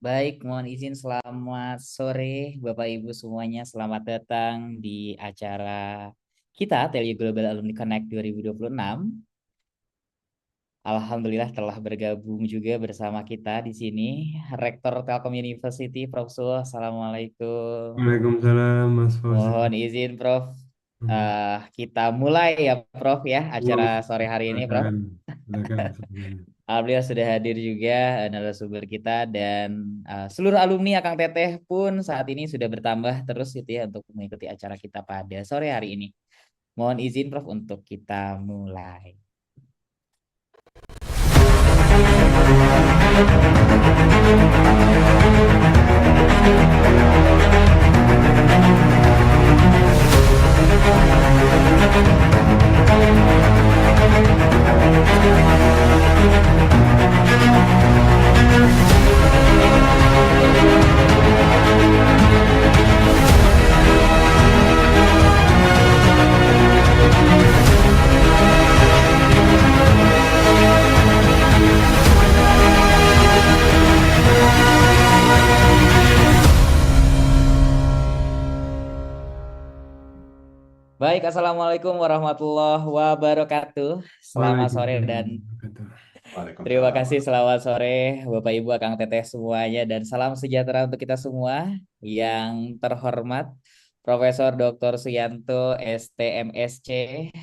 Baik, mohon izin selamat sore Bapak Ibu semuanya. Selamat datang di acara kita Telio Global Alumni Connect 2026. Alhamdulillah telah bergabung juga bersama kita di sini Rektor Telkom University, Prof. Sul. Assalamualaikum. Waalaikumsalam Mas Fauzi. Mohon izin Prof. Hmm. Kita mulai ya Prof ya acara sore hari ini Prof. Silakan, silakan, silakan. Alhamdulillah sudah hadir juga narasumber kita dan seluruh alumni Akang Teteh pun saat ini sudah bertambah terus gitu ya untuk mengikuti acara kita pada sore hari ini. Mohon izin Prof untuk kita mulai. Baik, Assalamualaikum warahmatullahi wabarakatuh. Selamat sore dan Waalaikumsalam warahmatullahi terima Waalaikumsalam. kasih selamat sore Bapak Ibu Akang Teteh semuanya dan salam sejahtera untuk kita semua yang terhormat Profesor Dr. Suyanto STMSC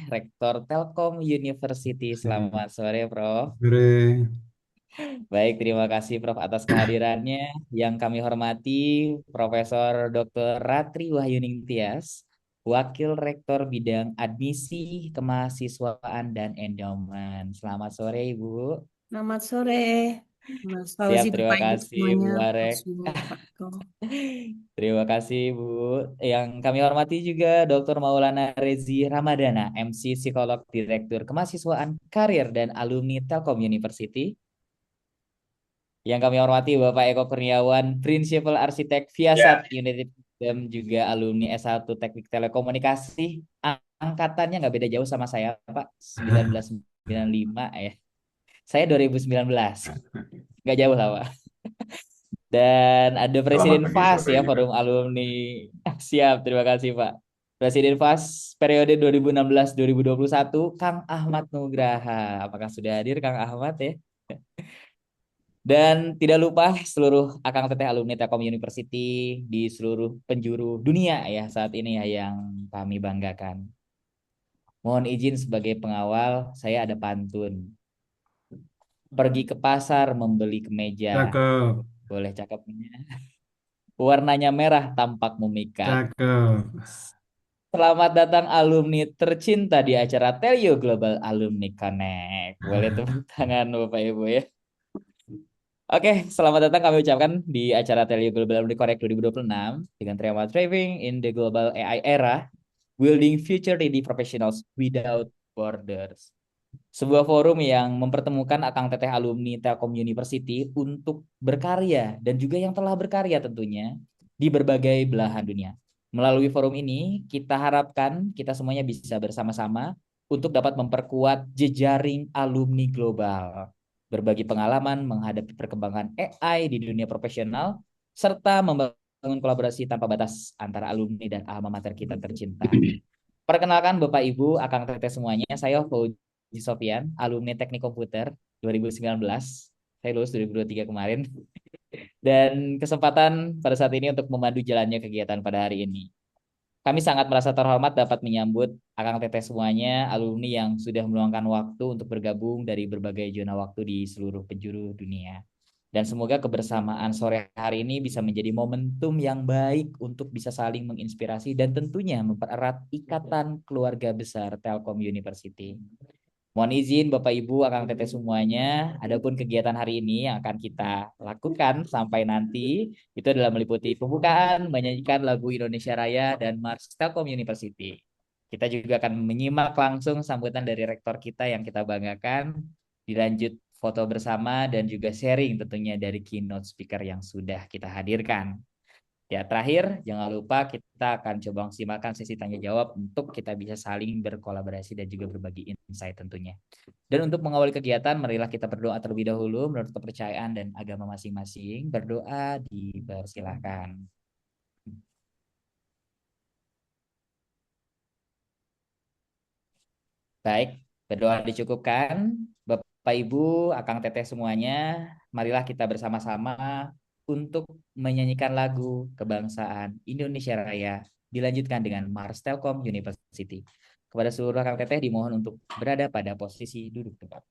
Rektor Telkom University. Selamat sore Prof. Sore. Baik, terima kasih Prof atas kehadirannya. Yang kami hormati Profesor Dr. Ratri Wahyuning Tias, Wakil Rektor Bidang Admisi, Kemahasiswaan dan Endowment. Selamat sore Ibu. Selamat sore, Mas Siap, Fauzi, terima Bapak Ibu kasih Bu semuanya, Pak Arek. Sumo, Pak Eko. Terima kasih Bu. Yang kami hormati juga Dr. Maulana Rezi Ramadana, MC Psikolog Direktur Kemahasiswaan Karir dan Alumni Telkom University. Yang kami hormati Bapak Eko Kurniawan, Principal Arsitek Viasat United dan juga alumni S1 Teknik Telekomunikasi. Angkatannya nggak beda jauh sama saya, Pak. 1995 ya. Saya 2019. Nggak jauh lah, Pak. Dan ada Selamat Presiden pagi FAS Bapak ya, juga. Forum Alumni. Siap, terima kasih, Pak. Presiden FAS periode 2016-2021, Kang Ahmad Nugraha. Apakah sudah hadir Kang Ahmad ya? Dan tidak lupa seluruh Akang Teteh alumni Telkom University di seluruh penjuru dunia ya saat ini ya yang kami banggakan. Mohon izin sebagai pengawal, saya ada pantun. Pergi ke pasar membeli kemeja. Cakep, Boleh cakepnya. Warnanya merah tampak memikat. cakep. Selamat datang alumni tercinta di acara Telio Global Alumni Connect. Boleh tepuk tangan Bapak Ibu ya. Oke, selamat datang kami ucapkan di acara Telio Global Alumni Connect 2026 dengan tema Thriving in the Global AI Era, Building Future Ready Professionals Without Borders. Sebuah forum yang mempertemukan Akang Teteh alumni Telkom University untuk berkarya dan juga yang telah berkarya tentunya di berbagai belahan dunia. Melalui forum ini, kita harapkan kita semuanya bisa bersama-sama untuk dapat memperkuat jejaring alumni global, berbagi pengalaman menghadapi perkembangan AI di dunia profesional, serta membangun kolaborasi tanpa batas antara alumni dan alma mater kita tercinta. Perkenalkan Bapak Ibu, Akang Teteh semuanya, saya Fauzi Sofian, alumni Teknik Komputer 2019. Saya lulus 2023 kemarin. Dan kesempatan pada saat ini untuk memandu jalannya kegiatan pada hari ini. Kami sangat merasa terhormat dapat menyambut Akang Teteh semuanya, alumni yang sudah meluangkan waktu untuk bergabung dari berbagai zona waktu di seluruh penjuru dunia. Dan semoga kebersamaan sore hari ini bisa menjadi momentum yang baik untuk bisa saling menginspirasi dan tentunya mempererat ikatan keluarga besar Telkom University. Mohon izin Bapak Ibu, Akang Teteh semuanya, adapun kegiatan hari ini yang akan kita lakukan sampai nanti itu adalah meliputi pembukaan, menyanyikan lagu Indonesia Raya dan Mars Telkom University. Kita juga akan menyimak langsung sambutan dari rektor kita yang kita banggakan, dilanjut foto bersama dan juga sharing tentunya dari keynote speaker yang sudah kita hadirkan. Ya, terakhir, jangan lupa kita akan coba maksimalkan sesi tanya jawab untuk kita bisa saling berkolaborasi dan juga berbagi insight tentunya. Dan untuk mengawali kegiatan, marilah kita berdoa terlebih dahulu menurut kepercayaan dan agama masing-masing. Berdoa dipersilahkan. Baik, berdoa dicukupkan. Bapak Ibu, Akang Teteh semuanya, marilah kita bersama-sama untuk menyanyikan lagu kebangsaan Indonesia Raya dilanjutkan dengan Mars Telkom University. Kepada seluruh Akang Teteh dimohon untuk berada pada posisi duduk tegap.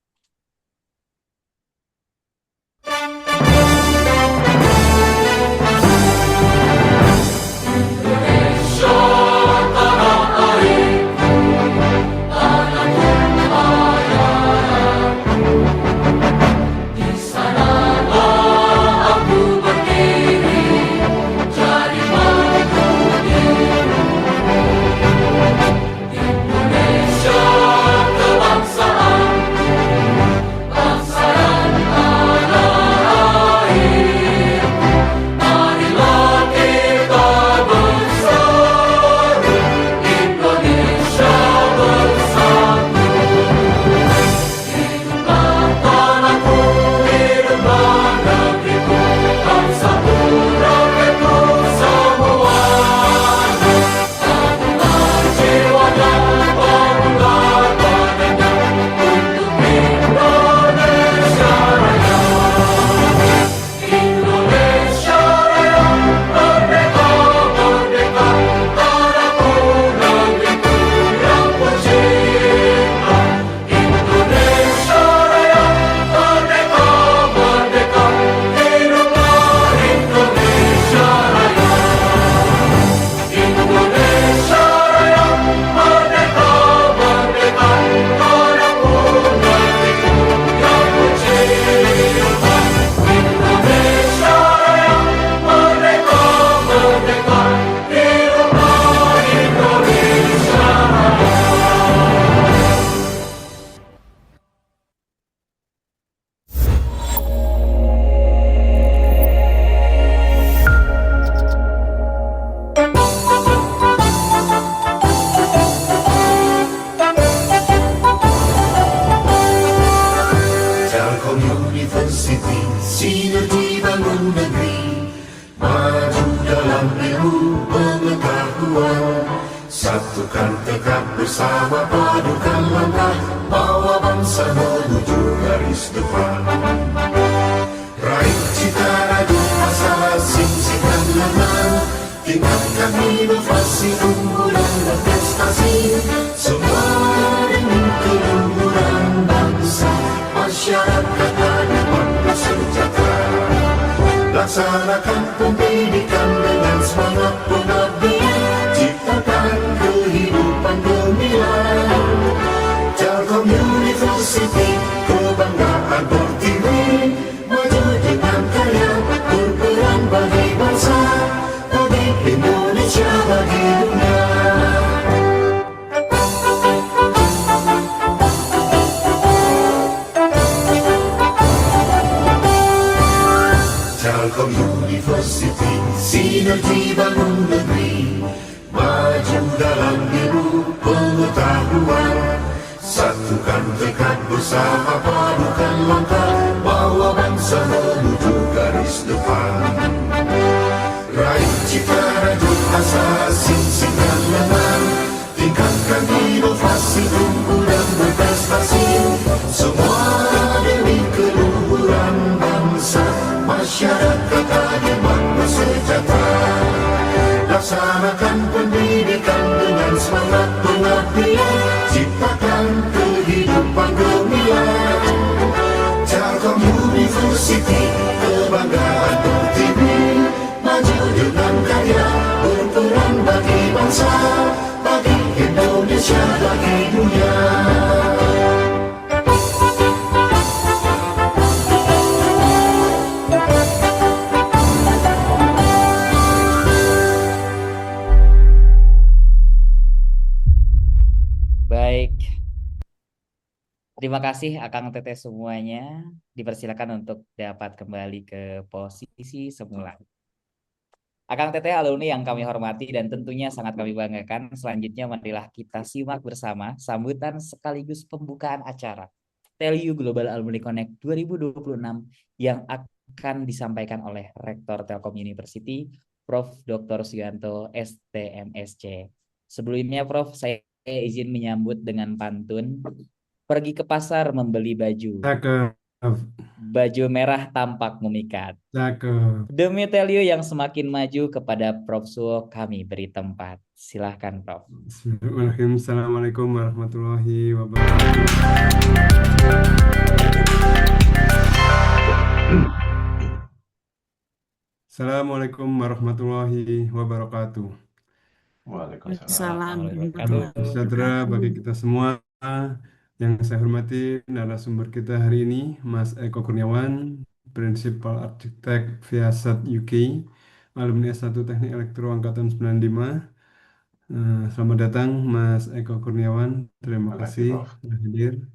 Telkom University, sinergi bangun negeri, maju dalam ilmu pengetahuan, satukan tekad bersama, padukan langkah, bawa bangsa menuju garis depan. Raih cita radu asa, sing-singkan lengan, tingkatkan inovasi, unggulan dan prestasi, semua demi keluhuran bangsa, masyarakat adil bersejahtera. Laksanakan pendidikan dengan semangat pengabdian, ciptakan kehidupan gemilang. Telkom University, kebanggaan Pertiwi, maju dengan karya, berperan bagi bangsa, bagi Indonesia, bagi dunia. Telkom University, sinergi bangun negeri, maju dalam ilmu pengetahuan, satukan tekad bersama, padukan langkah, bawa bangsa menuju garis depan. Raih cita rajut asa, sing-singkan lengan, tingkatkan inovasi, unggulan berprestasi, semua demi keluhuran bangsa, masyarakat adil bersejahtera. Laksanakan pendidikan dengan semangat pengabdian, ciptakan kehidupan gemilang. Telkom University, kebanggaan Pertiwi, maju dengan karya, berperan bagi bangsa, bagi Indonesia, bagi dunia. Baik, terima kasih Akang Teteh semuanya. Dipersilakan untuk dapat kembali ke posisi semula. Akang Teteh alumni yang kami hormati dan tentunya sangat kami banggakan. Selanjutnya marilah kita simak bersama sambutan sekaligus pembukaan acara TELU Global Alumni Connect 2026 yang akan disampaikan oleh Rektor Telkom University, Prof. Dr. Suyanto, STMSC. Sebelumnya, Prof, saya izin menyambut dengan pantun. Pergi ke pasar membeli baju. Cakep, Baju merah tampak memikat. cakep. Demi Telio yang semakin maju kepada Prof Suwo kami beri tempat. Silahkan Prof. Bismillahirrahmanirrahim. Assalamualaikum warahmatullahi wabarakatuh. Assalamualaikum warahmatullahi wabarakatuh. Waalaikumsalam. Salam Wabarakatuh. Sejahtera bagi kita semua. Yang saya hormati narasumber kita hari ini, Mas Eko Kurniawan, Principal Arsitek Viasat UK, alumni S1 Teknik Elektro Angkatan 95. Selamat datang Mas Eko Kurniawan, terima Terima kasih, kasih Prof. sudah hadir.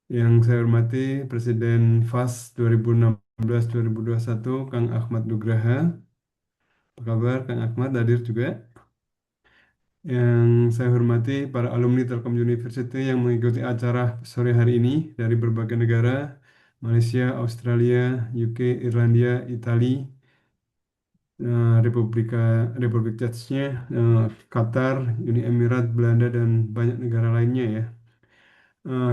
Yang saya hormati Presiden FAS 2016-2021, Kang Ahmad Nugraha. Apa kabar Kang Ahmad, hadir juga? Yang saya hormati para alumni Telkom University yang mengikuti acara sore hari ini dari berbagai negara, Malaysia, Australia, UK, Irlandia, Italia, Republik Czechia, Qatar, Uni Emirat, Belanda, dan banyak negara lainnya ya.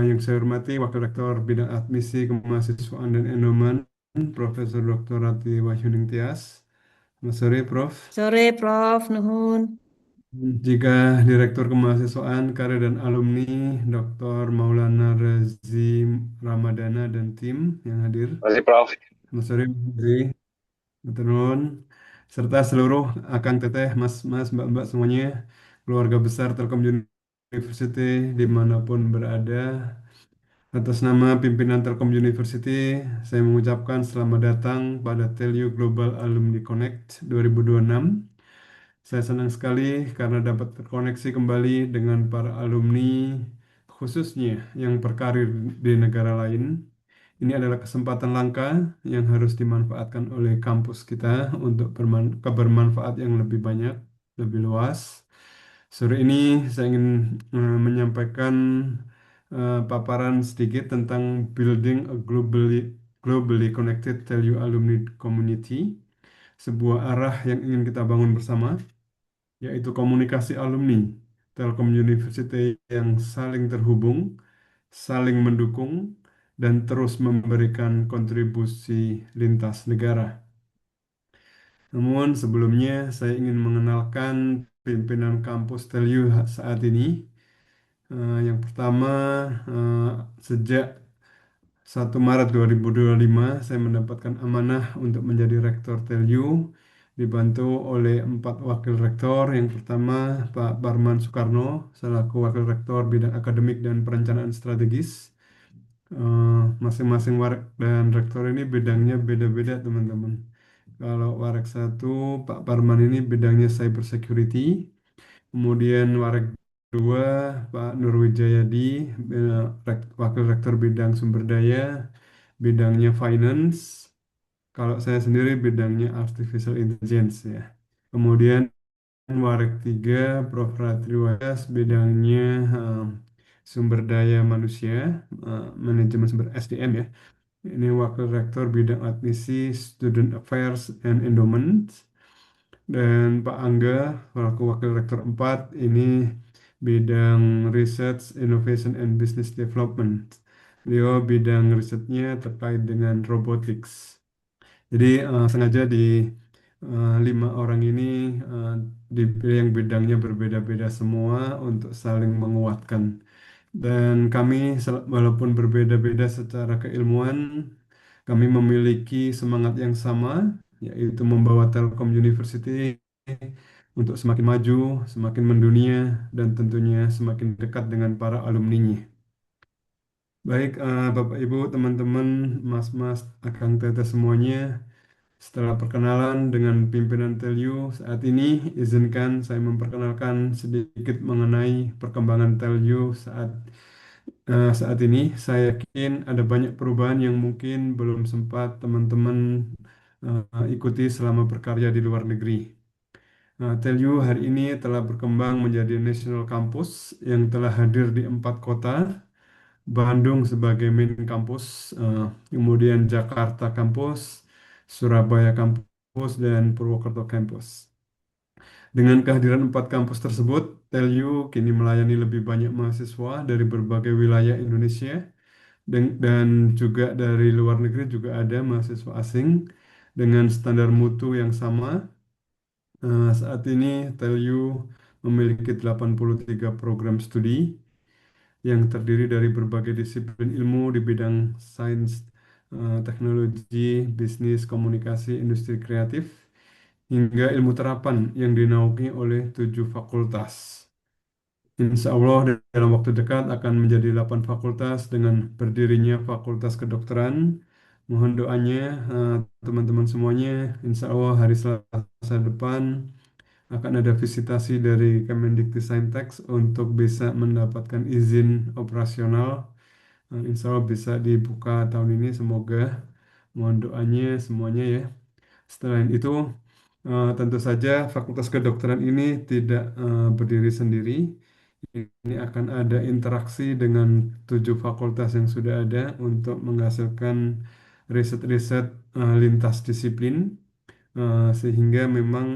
Yang saya hormati Wakil Rektor Bidang Admisi Kemahasiswaan dan Endowment, Profesor Dr. Rati Wahyuning Tias. Selamat sore, Prof. Sore, Prof. Nuhun. Jika Direktur Kemahasiswaan, Karir dan Alumni, Dr. Maulana Razi Ramadana dan tim yang hadir. Terima kasih, Prof. Selamat sore, Mas Razi, Dr. Nun, serta seluruh akang teteh, mas, mbak semuanya, keluarga besar Telkom University dimanapun berada. Atas nama pimpinan Telkom University, saya mengucapkan selamat datang pada TELU Global Alumni Connect 2026. Saya senang sekali karena dapat terkoneksi kembali dengan para alumni, khususnya yang berkarir di negara lain. Ini adalah kesempatan langka yang harus dimanfaatkan oleh kampus kita untuk kebermanfaat yang lebih banyak, lebih luas. Sore ini saya ingin menyampaikan paparan sedikit tentang building a globally connected TELU alumni community, sebuah arah yang ingin kita bangun bersama, yaitu komunikasi alumni Telkom University yang saling terhubung, saling mendukung, dan terus memberikan kontribusi lintas negara. Namun sebelumnya saya ingin mengenalkan pimpinan kampus TELU saat ini. Yang pertama, sejak 1 Maret 2025 saya mendapatkan amanah untuk menjadi rektor TELU, dibantu oleh 4 wakil rektor. Yang pertama Pak Parman Soekarno selaku wakil rektor bidang akademik dan perencanaan strategis. Masing-masing warek dan rektor ini bidangnya beda-beda teman-teman. Kalau warek 1 Pak Parman ini bidangnya cyber security. Kemudian warek 2 Pak Nurwijayadi, wakil rektor bidang sumber daya, bidangnya finance. Kalau saya sendiri bidangnya artificial intelligence ya. Kemudian warek 3 Prof. Ratriwas, bidangnya sumber daya manusia, manajemen sumber SDM ya. Ini wakil rektor bidang admisi, student affairs and endowment. Dan Pak Angga, selaku wakil rektor 4, ini bidang research, innovation, and business development. Beliau bidang risetnya terkait dengan robotics. Jadi sengaja di 5 orang ini dipilih yang bidangnya berbeda-beda semua untuk saling menguatkan. Dan kami walaupun berbeda-beda secara keilmuan, kami memiliki semangat yang sama, yaitu membawa Telkom University untuk semakin maju, semakin mendunia, dan tentunya semakin dekat dengan para alumninya. Baik, Bapak Ibu, teman-teman, Mas-mas, Akang Teteh semuanya, setelah perkenalan dengan pimpinan TELU saat ini, izinkan saya memperkenalkan sedikit mengenai perkembangan TELU saat ini. Saya yakin ada banyak perubahan yang mungkin belum sempat teman-teman ikuti selama berkarya di luar negeri. Nah, TELU hari ini telah berkembang menjadi National Campus yang telah hadir di 4 kota, Bandung sebagai main campus, kemudian Jakarta campus, Surabaya campus, dan Purwokerto campus. Dengan kehadiran 4 kampus tersebut, TELU kini melayani lebih banyak mahasiswa dari berbagai wilayah Indonesia dan juga dari luar negeri juga ada mahasiswa asing dengan standar mutu yang sama. Saat ini TELU memiliki 83 program studi yang terdiri dari berbagai disiplin ilmu di bidang sains, teknologi, bisnis, komunikasi, industri kreatif, hingga ilmu terapan yang dinaungi oleh 7 fakultas. Insya Allah dalam waktu dekat akan menjadi 8 fakultas dengan berdirinya Fakultas Kedokteran. Mohon doanya teman-teman semuanya. Insya Allah hari Selasa depan akan ada visitasi dari Kemendikbudristek untuk bisa mendapatkan izin operasional. Insya Allah bisa dibuka tahun ini. Semoga mohon doanya semuanya ya. Selain itu, tentu saja Fakultas Kedokteran ini tidak berdiri sendiri. Ini akan ada interaksi dengan 7 fakultas yang sudah ada untuk menghasilkan riset-riset lintas disiplin, sehingga memang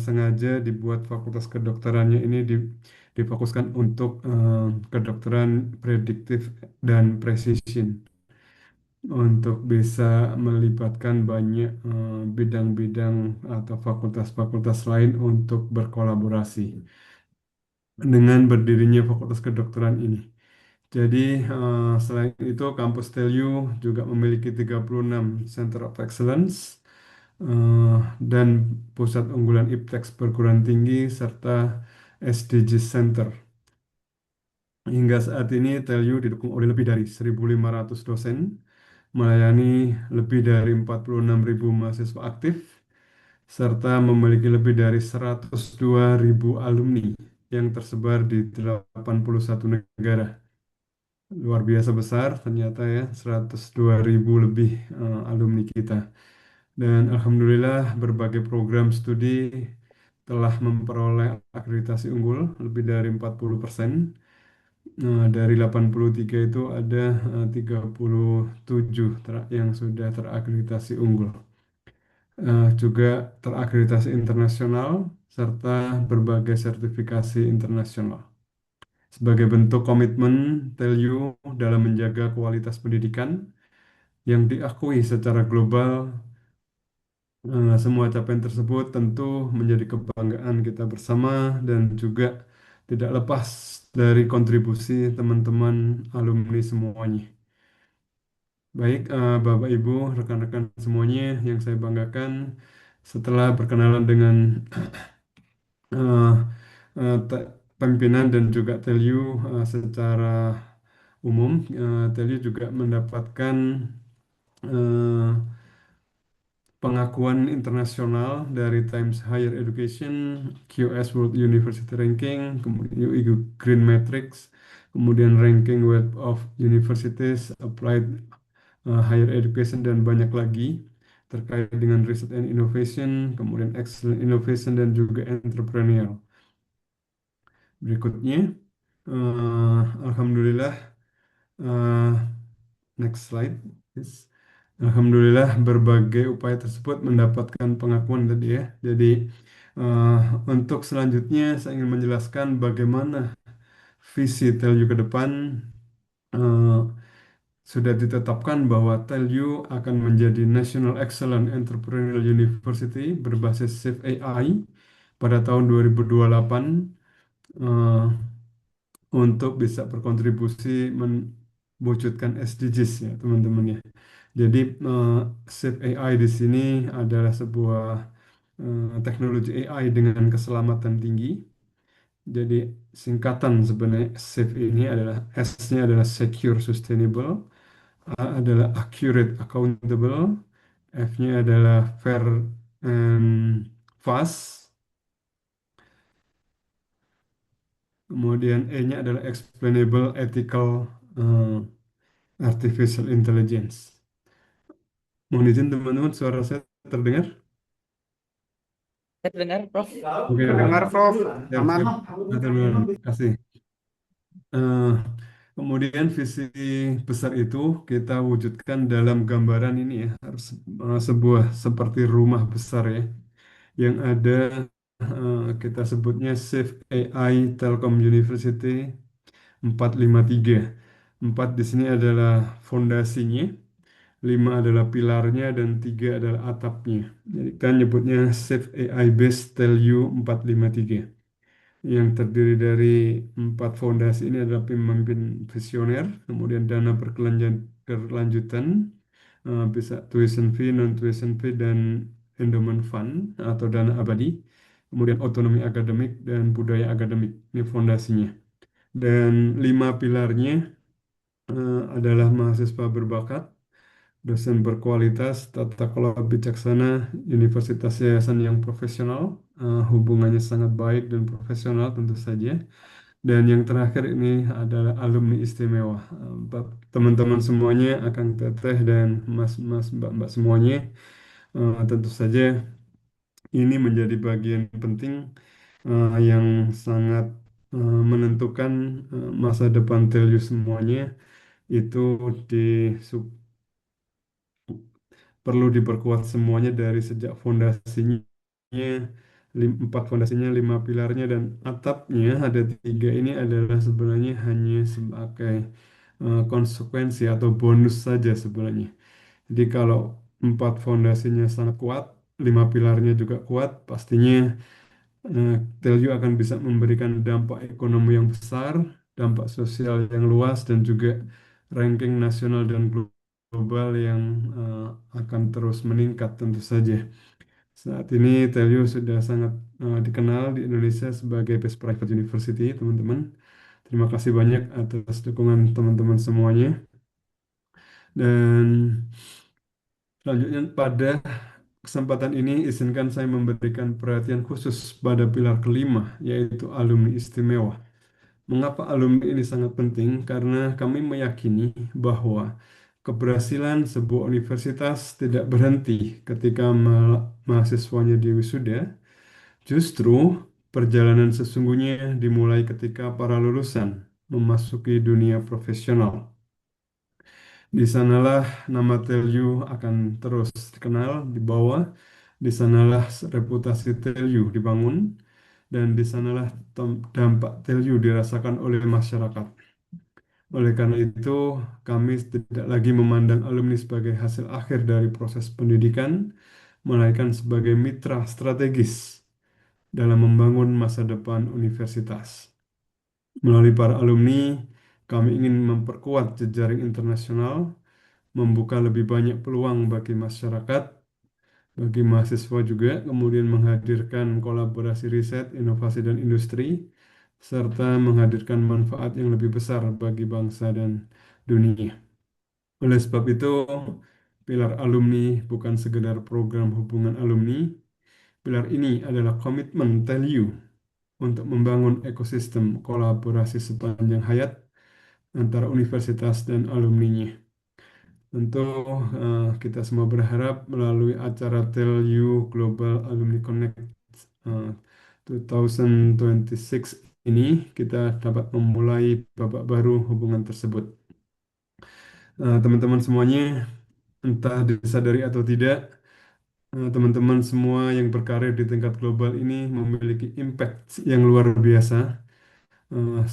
sengaja dibuat fakultas kedokterannya ini difokuskan untuk kedokteran prediktif dan precision untuk bisa melibatkan banyak bidang-bidang atau fakultas-fakultas lain untuk berkolaborasi dengan berdirinya fakultas kedokteran ini. Jadi, selain itu, kampus TELU juga memiliki 36 Center of Excellence eh, dan pusat unggulan IPTEX perguruan tinggi serta SDG Center. Hingga saat ini, TELU didukung oleh lebih dari 1.500 dosen, melayani lebih dari 46.000 mahasiswa aktif, serta memiliki lebih dari 102.000 alumni yang tersebar di 81 negara. Luar biasa besar ternyata ya, 102.000 lebih alumni kita. Dan Alhamdulillah berbagai program studi telah memperoleh akreditasi unggul lebih dari 40%. Dari 83 itu ada 37 yang sudah terakreditasi unggul. Juga terakreditasi internasional serta berbagai sertifikasi internasional. Sebagai bentuk komitmen TELU dalam menjaga kualitas pendidikan yang diakui secara global, semua capaian tersebut tentu menjadi kebanggaan kita bersama dan juga tidak lepas dari kontribusi teman-teman alumni semuanya. Baik, Bapak Ibu, rekan-rekan semuanya yang saya banggakan, setelah berkenalan dengan eh, pimpinan dan juga TELU secara umum, TELU juga mendapatkan eh, pengakuan internasional dari Times Higher Education, QS World University Ranking, kemudian UIGU Green Matrix, kemudian Ranking Web of Universities, Applied Higher Education, dan banyak lagi terkait dengan Research and Innovation, kemudian Excellent Innovation, dan juga Entrepreneurial. Berikutnya, Alhamdulillah, eh, next slide, please. Alhamdulillah berbagai upaya tersebut mendapatkan pengakuan tadi ya. Jadi eh, untuk selanjutnya saya ingin menjelaskan bagaimana visi TELU ke depan. Eh, sudah ditetapkan bahwa TELU akan menjadi National Excellent Entrepreneurial University berbasis Safe AI pada tahun 2028, eh, untuk bisa berkontribusi mewujudkan SDGs ya teman-teman ya. Jadi Safe AI di sini adalah sebuah teknologi AI dengan keselamatan tinggi. Jadi singkatan sebenarnya Safe ini adalah S-nya adalah Secure Sustainable, A adalah Accurate Accountable, F-nya adalah Fair and Fast, kemudian E-nya adalah Explainable, Ethical, eh, Artificial Intelligence. Mohon izin teman-teman, suara saya terdengar? Terdengar, Prof? Oke, oke. Dengar, Prof. Siap, Aman. siap. Terima kasih. Eh, Kemudian visi besar itu kita wujudkan dalam gambaran ini ya, harus sebuah seperti rumah besar ya, yang ada kita sebutnya Safe AI Telkom University 453. Empat di sini adalah fondasinya, lima adalah pilarnya, dan tiga adalah atapnya. Jadi kan nyebutnya Safe AI Base Telu 453 yang terdiri dari empat fondasi ini adalah pemimpin visioner, kemudian dana berkelanjutan, bisa tuition fee, non tuition fee, dan endowment fund atau dana abadi, kemudian otonomi akademik dan budaya akademik. Ini fondasinya. Dan lima pilarnya adalah mahasiswa berbakat, dosen berkualitas, tata kelola bijaksana, universitas yayasan yang profesional, hubungannya sangat baik dan profesional tentu saja. Dan yang terakhir ini adalah alumni istimewa. Teman-teman semuanya, Akang Teteh dan Mas-mas Mbak-mbak semuanya, tentu saja ini menjadi bagian penting yang sangat menentukan masa depan Telyu semuanya itu di perlu diperkuat semuanya dari sejak fondasinya, empat fondasinya, lima pilarnya, dan atapnya ada tiga. Ini adalah sebenarnya hanya sebagai konsekuensi atau bonus saja sebenarnya. Jadi kalau empat fondasinya sangat kuat, lima pilarnya juga kuat, pastinya Telju akan bisa memberikan dampak ekonomi yang besar, dampak sosial yang luas, dan juga ranking nasional dan global yang akan terus meningkat tentu saja. Saat ini Telju sudah sangat dikenal di Indonesia sebagai best private university, teman-teman. Terima kasih banyak atas dukungan teman-teman semuanya. Dan selanjutnya pada kesempatan ini izinkan saya memberikan perhatian khusus pada pilar kelima, yaitu alumni istimewa. Mengapa alumni ini sangat penting? Karena kami meyakini bahwa keberhasilan sebuah universitas tidak berhenti ketika mahasiswanya di wisuda. Justru perjalanan sesungguhnya dimulai ketika para lulusan memasuki dunia profesional. Di sanalah nama Telyu akan terus dikenal, dibawa. Di sanalah reputasi Telyu dibangun, dan di sanalah dampak Telyu dirasakan oleh masyarakat. Oleh karena itu, kami tidak lagi memandang alumni sebagai hasil akhir dari proses pendidikan, melainkan sebagai mitra strategis dalam membangun masa depan universitas. Melalui para alumni, kami ingin memperkuat jejaring internasional, membuka lebih banyak peluang bagi masyarakat, bagi mahasiswa juga, kemudian menghadirkan kolaborasi riset, inovasi, dan industri, serta menghadirkan manfaat yang lebih besar bagi bangsa dan dunia. Oleh sebab itu, pilar alumni bukan sekedar program hubungan alumni. Pilar ini adalah komitmen TELU untuk membangun ekosistem kolaborasi sepanjang hayat antara universitas dan alumninya. Tentu kita semua berharap melalui acara TELU Global Alumni Connect eh, 2026 ini kita dapat memulai babak baru hubungan tersebut. Teman-teman semuanya, entah disadari atau tidak, teman-teman semua yang berkarir di tingkat global ini memiliki impact yang luar biasa.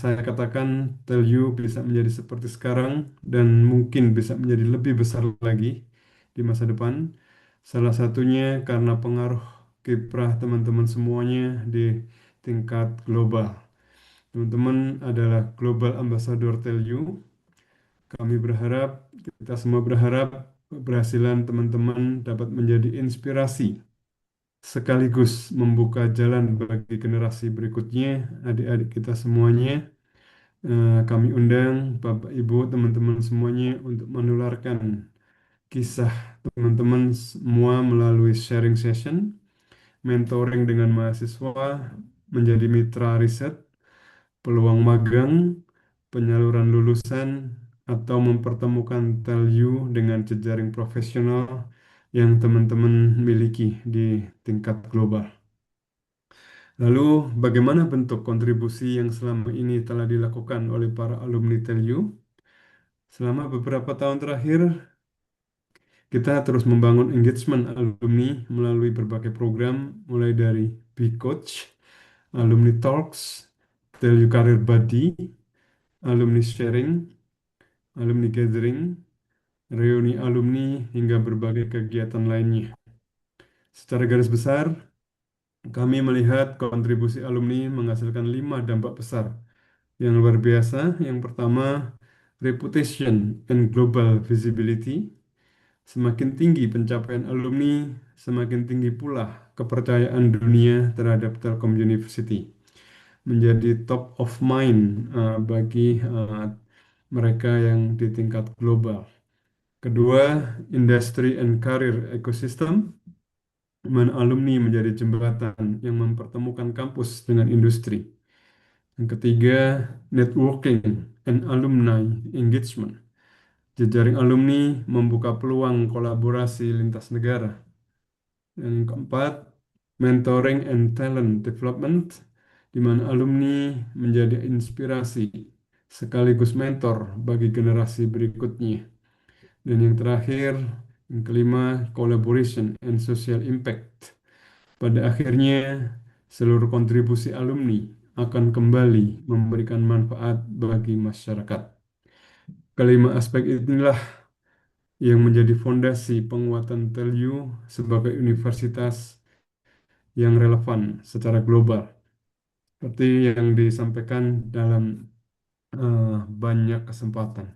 Saya katakan Telyu bisa menjadi seperti sekarang dan mungkin bisa menjadi lebih besar lagi di masa depan. Salah satunya karena pengaruh kiprah teman-teman semuanya di tingkat global. Teman-teman adalah Global Ambassador Telyu. Kami berharap, kita semua berharap keberhasilan teman-teman dapat menjadi inspirasi sekaligus membuka jalan bagi generasi berikutnya, adik-adik kita semuanya. Kami undang Bapak Ibu, teman-teman semuanya untuk menularkan kisah teman-teman semua melalui sharing session, mentoring dengan mahasiswa, menjadi mitra riset, peluang magang, penyaluran lulusan, atau mempertemukan TELU dengan jejaring profesional yang teman-teman miliki di tingkat global. Lalu, bagaimana bentuk kontribusi yang selama ini telah dilakukan oleh para alumni TELU? Selama beberapa tahun terakhir, kita terus membangun engagement alumni melalui berbagai program, mulai dari Be Coach, Alumni Talks, TELU Career Buddy, Alumni Sharing, Alumni Gathering, reuni alumni, hingga berbagai kegiatan lainnya. Secara garis besar, kami melihat kontribusi alumni menghasilkan 5 dampak besar yang luar biasa. Yang pertama, reputation and global visibility. Semakin tinggi pencapaian alumni, semakin tinggi pula kepercayaan dunia terhadap Telkom University. Menjadi top of mind bagi mereka yang di tingkat global. Kedua, industry and career ecosystem, di mana alumni menjadi jembatan yang mempertemukan kampus dengan industri. Yang ketiga, networking and alumni engagement. Jejaring alumni membuka peluang kolaborasi lintas negara. Dan yang keempat, mentoring and talent development, di mana alumni menjadi inspirasi sekaligus mentor bagi generasi berikutnya. Dan yang terakhir, yang kelima, collaboration and social impact. Pada akhirnya, seluruh kontribusi alumni akan kembali memberikan manfaat bagi masyarakat. Kelima aspek inilah yang menjadi fondasi penguatan TELU sebagai universitas yang relevan secara global. Seperti yang disampaikan dalam banyak kesempatan.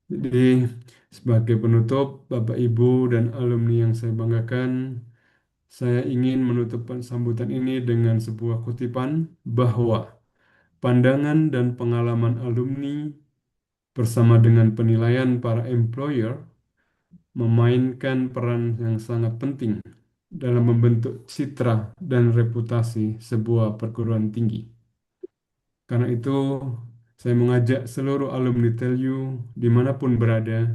Jadi, sebagai penutup, Bapak, Ibu, dan alumni yang saya banggakan, saya ingin menutup sambutan ini dengan sebuah kutipan bahwa pandangan dan pengalaman alumni bersama dengan penilaian para employer memainkan peran yang sangat penting dalam membentuk citra dan reputasi sebuah perguruan tinggi. Karena itu, saya mengajak seluruh alumni TELU dimanapun berada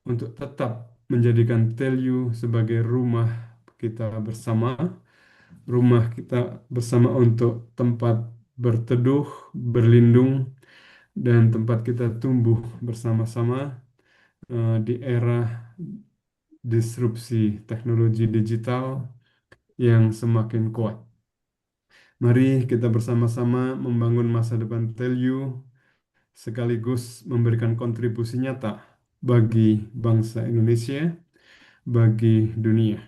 untuk tetap menjadikan TELU sebagai rumah kita bersama, rumah kita bersama untuk tempat berteduh, berlindung, dan tempat kita tumbuh bersama-sama di era disrupsi teknologi digital yang semakin kuat. Mari kita bersama-sama membangun masa depan TELU sekaligus memberikan kontribusi nyata bagi bangsa Indonesia, bagi dunia.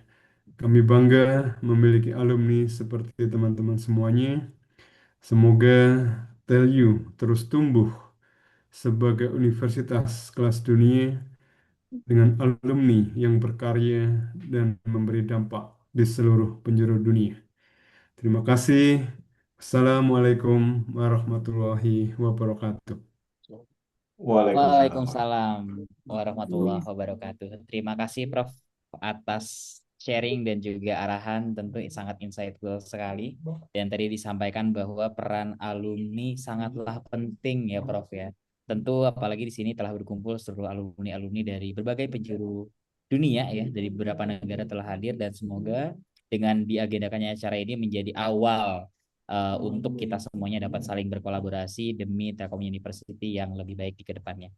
Kami bangga memiliki alumni seperti teman-teman semuanya. Semoga TELU terus tumbuh sebagai universitas kelas dunia dengan alumni yang berkarya dan memberi dampak di seluruh penjuru dunia. Terima kasih. Assalamualaikum warahmatullahi wabarakatuh. Waalaikumsalam. Waalaikumsalam warahmatullahi wabarakatuh. Terima kasih Prof atas sharing dan juga arahan, tentu sangat insightful sekali. Dan tadi disampaikan bahwa peran alumni sangatlah penting ya Prof ya. Tentu apalagi di sini telah berkumpul seluruh alumni-alumni dari berbagai penjuru dunia ya, dari beberapa negara telah hadir, dan semoga dengan diagendakannya acara ini menjadi awal untuk kita semuanya dapat saling berkolaborasi demi Telkom University yang lebih baik di kedepannya.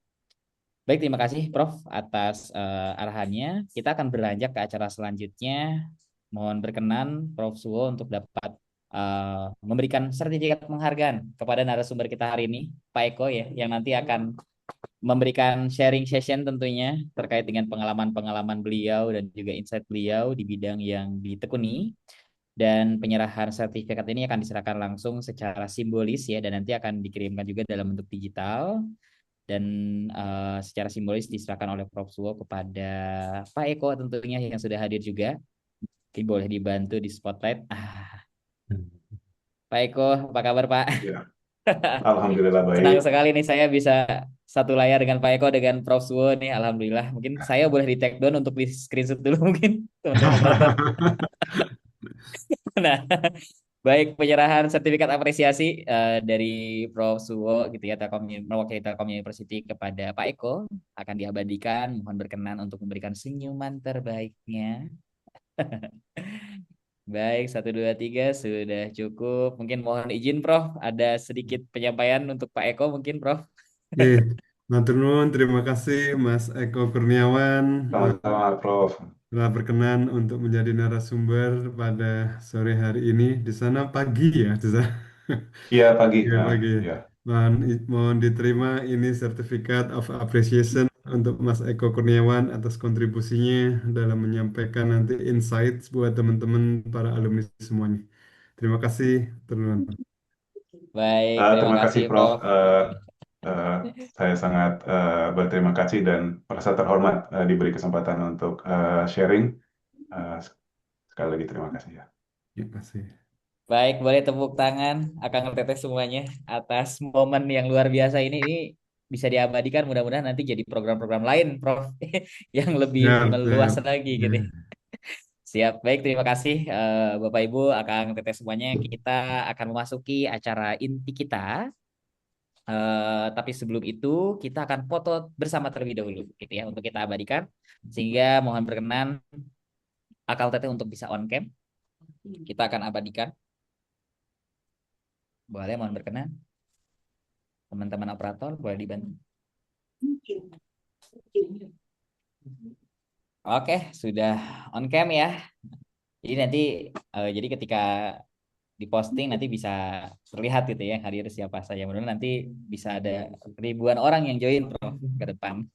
Baik, terima kasih Prof atas arahannya. Kita akan beranjak ke acara selanjutnya. Mohon berkenan Prof Suwo untuk dapat memberikan sertifikat penghargaan kepada narasumber kita hari ini, Pak Eko ya, yang nanti akan memberikan sharing session tentunya terkait dengan pengalaman-pengalaman beliau dan juga insight beliau di bidang yang ditekuni. Dan penyerahan sertifikat ini akan diserahkan langsung secara simbolis ya, dan nanti akan dikirimkan juga dalam bentuk digital, dan secara simbolis diserahkan oleh Prof Suwo kepada Pak Eko tentunya yang sudah hadir juga. Jadi boleh dibantu di spotlight. Pak Eko, apa kabar Pak? Ya, Alhamdulillah Senang baik. sekali nih saya bisa satu layar dengan Pak Eko dengan Prof Suwo nih. Alhamdulillah. Mungkin saya boleh di take down untuk di screenshot dulu mungkin teman-teman penonton. Nah, baik, penyerahan sertifikat apresiasi dari Prof Suwo gitu ya, mewakili Telkom University kepada Pak Eko akan diabadikan. Mohon berkenan untuk memberikan senyuman terbaiknya. Baik, 1, 2, 3 sudah cukup. Mungkin mohon izin, Prof. Ada sedikit penyampaian untuk Pak Eko, mungkin, Prof. Oke, matur nuwun, terima kasih Mas Eko Kurniawan Sama-sama, Prof. telah berkenan untuk menjadi narasumber pada sore hari ini. Di sana pagi ya, di sana. Iya, pagi. Ya, Nah, pagi. ya. Mohon diterima ini Certificate of Appreciation untuk Mas Eko Kurniawan atas kontribusinya dalam menyampaikan nanti insights buat teman-teman para alumni semuanya. Terima kasih, teman-teman. Baik, terima Terima kasih, kasih, Prof. Prof. Eh, saya sangat berterima kasih dan merasa terhormat diberi kesempatan untuk sharing. Eh, sekali lagi terima kasih ya. Terima kasih. Baik, boleh tepuk tangan Akang Teteh semuanya atas momen yang luar biasa ini. Ini bisa diabadikan, mudah-mudahan nanti jadi program-program lain, Prof, yang lebih Siap, meluas siap. lagi Ya. gitu. Siap, baik, terima kasih Bapak Ibu, Akang Teteh semuanya. Kita akan memasuki acara inti kita. Tapi sebelum itu kita akan foto bersama terlebih dahulu, gitu ya, untuk kita abadikan. Sehingga mohon berkenan Akang Teteh untuk bisa on cam. Kita akan abadikan. Boleh, mohon berkenan. Teman-teman operator, boleh dibantu. Oke, sudah on cam ya. Jadi nanti, jadi ketika diposting nanti bisa terlihat gitu ya hadir siapa saja. Mudah-mudahan nanti bisa ada ribuan orang yang join, Prof, ke depan.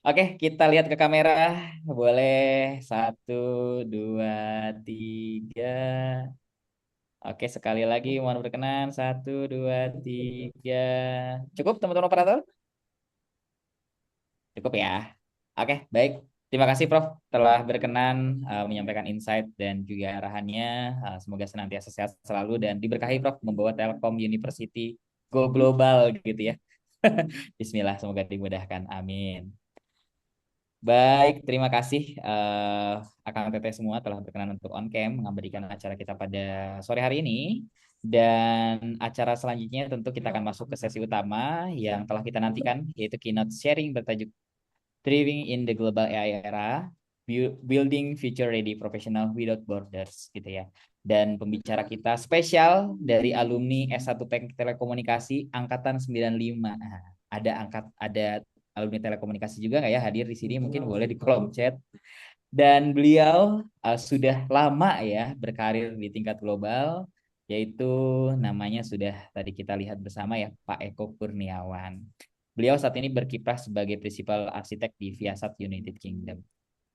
Oke, kita lihat ke kamera. Boleh 1, 2, 3. Oke, sekali lagi mohon berkenan 1, 2, 3. Cukup teman-teman operator? Cukup ya. Oke, baik. Terima kasih Prof telah berkenan menyampaikan insight dan juga arahannya. Semoga senantiasa sehat selalu dan diberkahi Prof membawa Telkom University go global gitu ya. Bismillah, semoga dimudahkan. Amin. Baik, terima kasih Akang Teteh semua telah berkenan untuk on cam mengabadikan acara kita pada sore hari ini. Dan acara selanjutnya tentu kita akan masuk ke sesi utama yang telah kita nantikan, yaitu keynote sharing bertajuk Thriving in the Global AI Era, Building Future Ready Professional Without Borders gitu ya. Dan pembicara kita spesial dari alumni S1 Teknik Telekomunikasi angkatan 95. Nah, ada alumni telekomunikasi juga nggak ya hadir di sini? Mungkin boleh di kolom chat. Dan beliau sudah lama ya berkarir di tingkat global, yaitu namanya sudah tadi kita lihat bersama ya, Pak Eko Kurniawan. Beliau saat ini berkiprah sebagai Principal Arsitek di Viasat United Kingdom.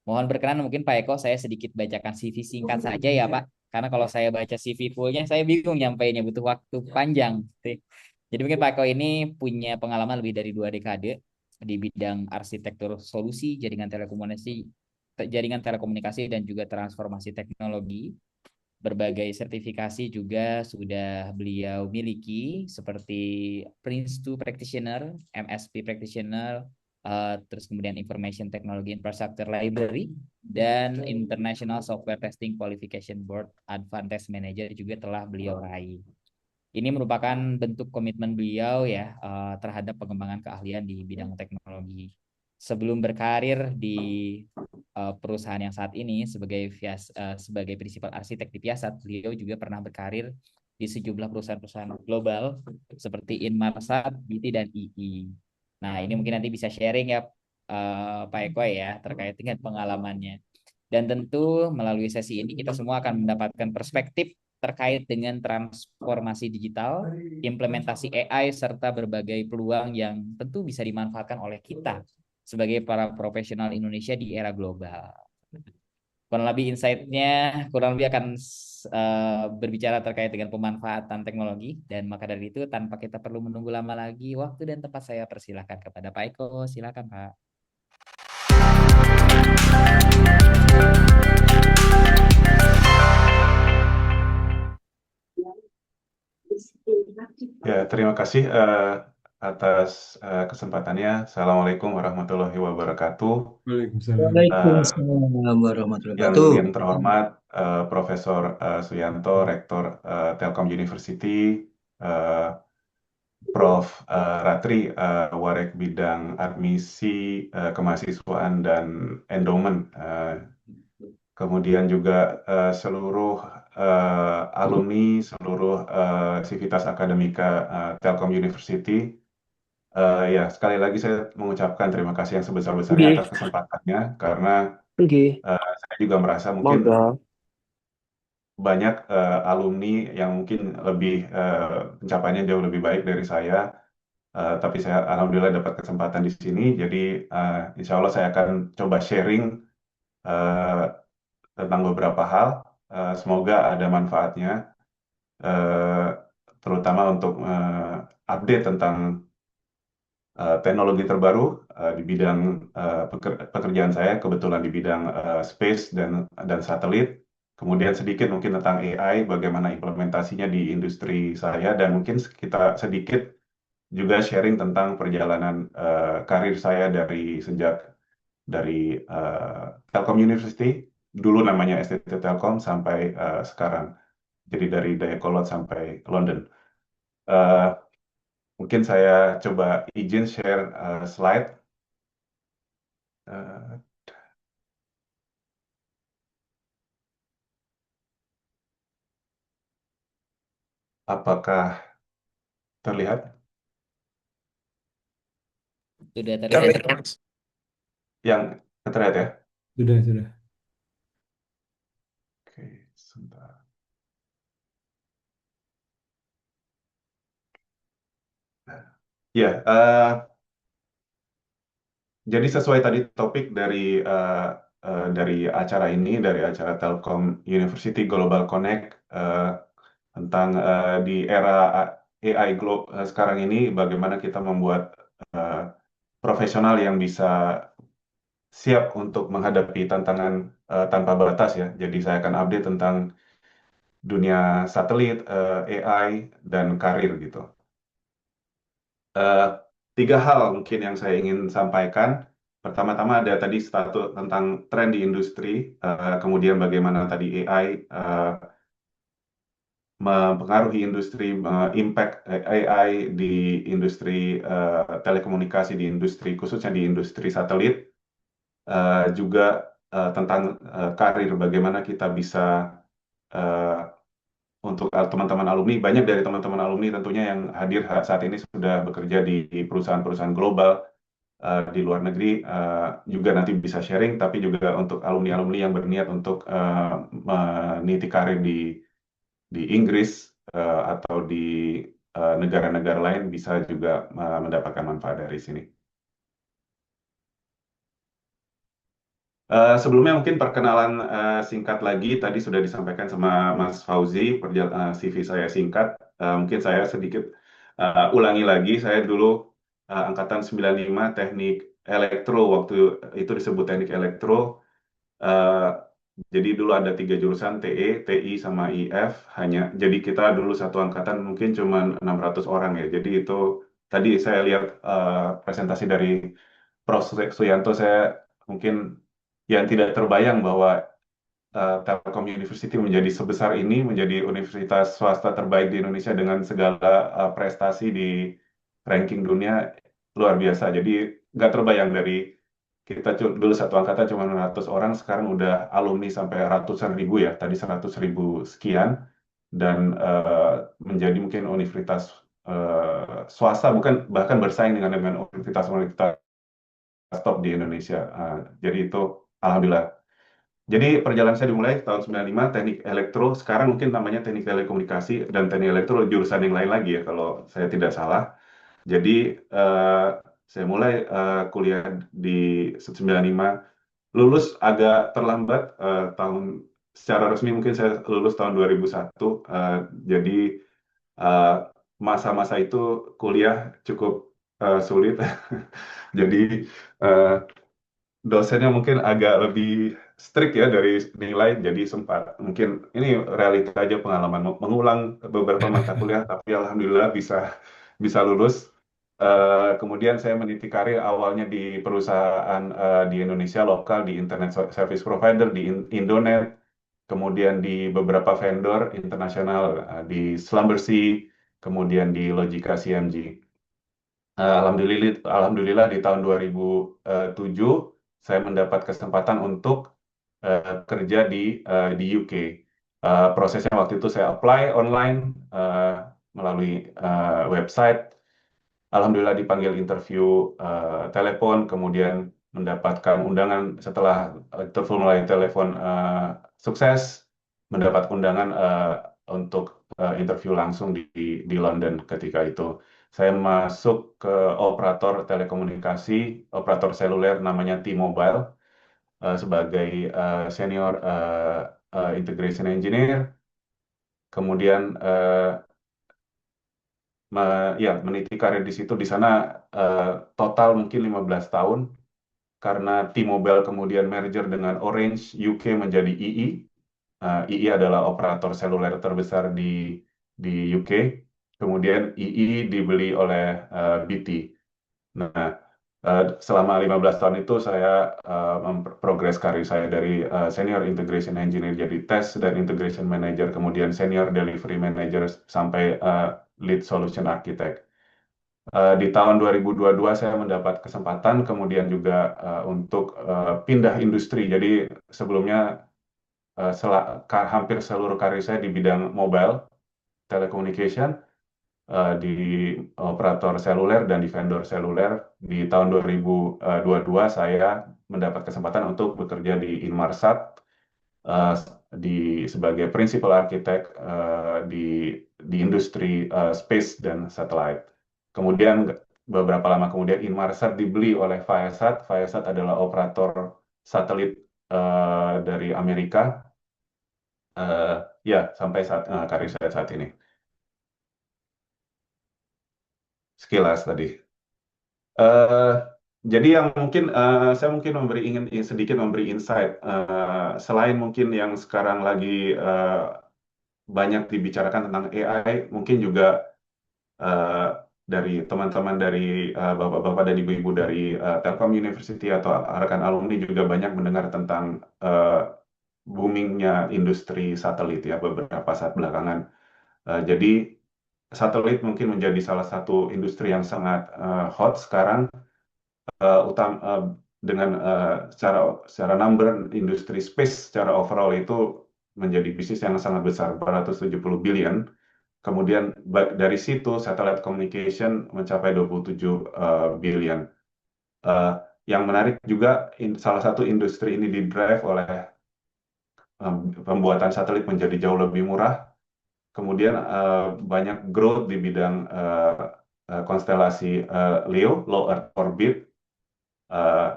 Mohon berkenan mungkin Pak Eko saya sedikit bacakan CV singkat saja ya Pak. Karena kalau saya baca CV fullnya saya bingung nyampainya, butuh waktu panjang. Jadi mungkin Pak Eko ini punya pengalaman lebih dari 2 dekade di bidang arsitektur solusi jaringan telekomunikasi dan juga transformasi teknologi. Berbagai sertifikasi juga sudah beliau miliki seperti Prince2 Practitioner, MSP Practitioner, terus kemudian Information Technology Infrastructure Library, dan International Software Testing Qualification Board Advanced Manager juga telah beliau raih. Ini merupakan bentuk komitmen beliau ya terhadap pengembangan keahlian di bidang teknologi. Sebelum berkarir di perusahaan yang saat ini sebagai prinsipal arsitek di Piasat, beliau juga pernah berkarir di sejumlah perusahaan-perusahaan global seperti Inmarsat, BT, dan II. Nah, ini mungkin nanti bisa sharing ya Pak Eko ya terkait dengan pengalamannya. Dan tentu melalui sesi ini kita semua akan mendapatkan perspektif terkait dengan transformasi digital, implementasi AI, serta berbagai peluang yang tentu bisa dimanfaatkan oleh kita sebagai para profesional Indonesia di era global. Kurang lebih insight-nya, kurang lebih akan berbicara terkait dengan pemanfaatan teknologi. Dan maka dari itu, tanpa kita perlu menunggu lama lagi, waktu dan tempat saya persilahkan kepada Pak Eko. Silakan Pak. Ya, terima kasih atas kesempatannya. Assalamualaikum warahmatullahi wabarakatuh. Waalaikumsalam. Waalaikumsalam warahmatullahi Yang wabarakatuh. terhormat Profesor Suyanto, Rektor Telkom University, Prof. Ratri, Warek Bidang Admisi, Kemahasiswaan dan Endowment. Kemudian juga seluruh alumni seluruh Civitas Akademika Telkom University. Ya, sekali lagi saya mengucapkan terima kasih yang sebesar-besarnya Nggih, atas kesempatannya, karena nggih, saya juga merasa mungkin monggo. banyak alumni yang mungkin lebih pencapaiannya jauh lebih baik dari saya. Tapi saya alhamdulillah dapat kesempatan di sini. Jadi insya Allah saya akan coba sharing eh, tentang beberapa hal. Semoga ada manfaatnya, eh, terutama untuk update tentang teknologi terbaru di bidang pekerjaan saya, kebetulan di bidang space dan satelit. Kemudian sedikit mungkin tentang AI, bagaimana implementasinya di industri saya, dan mungkin kita sedikit juga sharing tentang perjalanan karir saya dari Telkom University, dulu namanya STT Telkom, sampai sekarang. Jadi dari Dayakolot sampai London. Eh, Mungkin saya coba izin share slide. Eh, apakah terlihat? Sudah terlihat. Yang terlihat ya? Sudah. Oke, sebentar. Ya, jadi sesuai tadi topik dari acara ini, dari acara Telkom University Global Connect, tentang di era AI sekarang ini, bagaimana kita membuat eh, profesional yang bisa siap untuk menghadapi tantangan tanpa batas ya. Jadi saya akan update tentang dunia satelit, AI, dan karir gitu. Eh, Tiga hal mungkin yang saya ingin sampaikan. Pertama-tama ada tadi status tentang tren di industri, kemudian bagaimana tadi AI mempengaruhi industri, impact AI di industri telekomunikasi, di industri khususnya di industri satelit, juga tentang karir, bagaimana kita bisa eh, untuk teman-teman alumni, banyak dari teman-teman alumni tentunya yang hadir saat ini sudah bekerja di perusahaan-perusahaan global di luar negeri, juga nanti bisa sharing, tapi juga untuk alumni-alumni yang berniat untuk meniti karir di Inggris atau di negara-negara lain bisa juga mendapatkan manfaat dari sini. Sebelumnya mungkin perkenalan singkat lagi, tadi sudah disampaikan sama Mas Fauzi, CV saya singkat. Mungkin saya sedikit ulangi lagi, saya dulu angkatan 95 teknik elektro, waktu itu disebut teknik elektro. Eh, jadi dulu ada 3 jurusan, TE, TI, sama IF. Jadi kita dulu satu angkatan mungkin cuma 600 orang ya. Jadi itu tadi saya lihat presentasi dari Prof. Suyanto, saya mungkin yang tidak terbayang bahwa Telkom University menjadi sebesar ini, menjadi universitas swasta terbaik di Indonesia dengan segala prestasi di ranking dunia, luar biasa. Jadi nggak terbayang dari kita dulu satu angkatan cuma 600 orang, sekarang udah alumni sampai ratusan ribu ya, tadi 100.000 sekian, dan menjadi mungkin universitas swasta, bukan bahkan bersaing dengan universitas-universitas top di Indonesia. Jadi itu alhamdulillah. Jadi perjalanan saya dimulai tahun 95, teknik elektro, sekarang mungkin namanya teknik telekomunikasi, dan teknik elektro jurusan yang lain lagi ya kalau saya tidak salah. Jadi saya mulai kuliah di 95, lulus agak terlambat, secara resmi mungkin saya lulus tahun 2001. Jadi eh, masa-masa itu kuliah cukup sulit. Jadi eh, dosennya mungkin agak lebih strict ya dari nilai, jadi sempat mungkin ini realita aja, pengalaman mengulang beberapa mata kuliah, tapi alhamdulillah bisa bisa lulus. Kemudian saya meniti karir awalnya di perusahaan di Indonesia lokal, di internet service provider, di Indonet, kemudian di beberapa vendor internasional, di Slumbersea, kemudian di Logica CMG. Alhamdulillah di tahun 2007 saya mendapat kesempatan untuk kerja di UK. Prosesnya waktu itu saya apply online melalui website. Alhamdulillah dipanggil interview telepon, kemudian mendapatkan undangan setelah interview melalui telepon sukses, mendapat undangan untuk interview langsung di London ketika itu. Saya masuk ke operator telekomunikasi, operator seluler namanya T-Mobile sebagai senior integration engineer. Kemudian meniti karir di situ. Di sana total mungkin 15 tahun karena T-Mobile kemudian merger dengan Orange UK menjadi EE. EE adalah operator seluler terbesar di UK. Kemudian EE dibeli oleh BT. Nah, selama 15 tahun itu saya memprogres karir saya dari senior integration engineer jadi test dan integration manager, kemudian senior delivery manager sampai lead solution architect. Di tahun 2022 saya mendapat kesempatan kemudian juga untuk pindah industri. Jadi sebelumnya hampir seluruh karir saya di bidang mobile telecommunication, di operator seluler dan di vendor seluler. Di tahun 2022 saya mendapat kesempatan untuk bekerja di Inmarsat eh, sebagai principal architect di industri space dan satellite. Kemudian beberapa lama kemudian Inmarsat dibeli oleh Viasat. Viasat adalah operator satelit dari Amerika. Ya, sampai karir saya saat ini. Sekilas tadi. Eh, jadi yang mungkin saya mungkin ingin sedikit memberi insight selain mungkin yang sekarang lagi banyak dibicarakan tentang AI, mungkin juga eh, dari teman-teman dari bapak-bapak dan ibu-ibu dari Telkom University atau rekan alumni juga banyak mendengar tentang boomingnya industri satelit ya beberapa saat belakangan. Jadi satelit mungkin menjadi salah satu industri yang sangat hot sekarang, dengan secara number industri space secara overall itu menjadi bisnis yang sangat besar, 470 billion. Kemudian dari situ satellite communication mencapai 27 billion. Eh, yang menarik juga salah satu industri ini didrive oleh pembuatan satelit menjadi jauh lebih murah. Kemudian banyak growth di bidang konstelasi LEO, Low Earth Orbit, eh,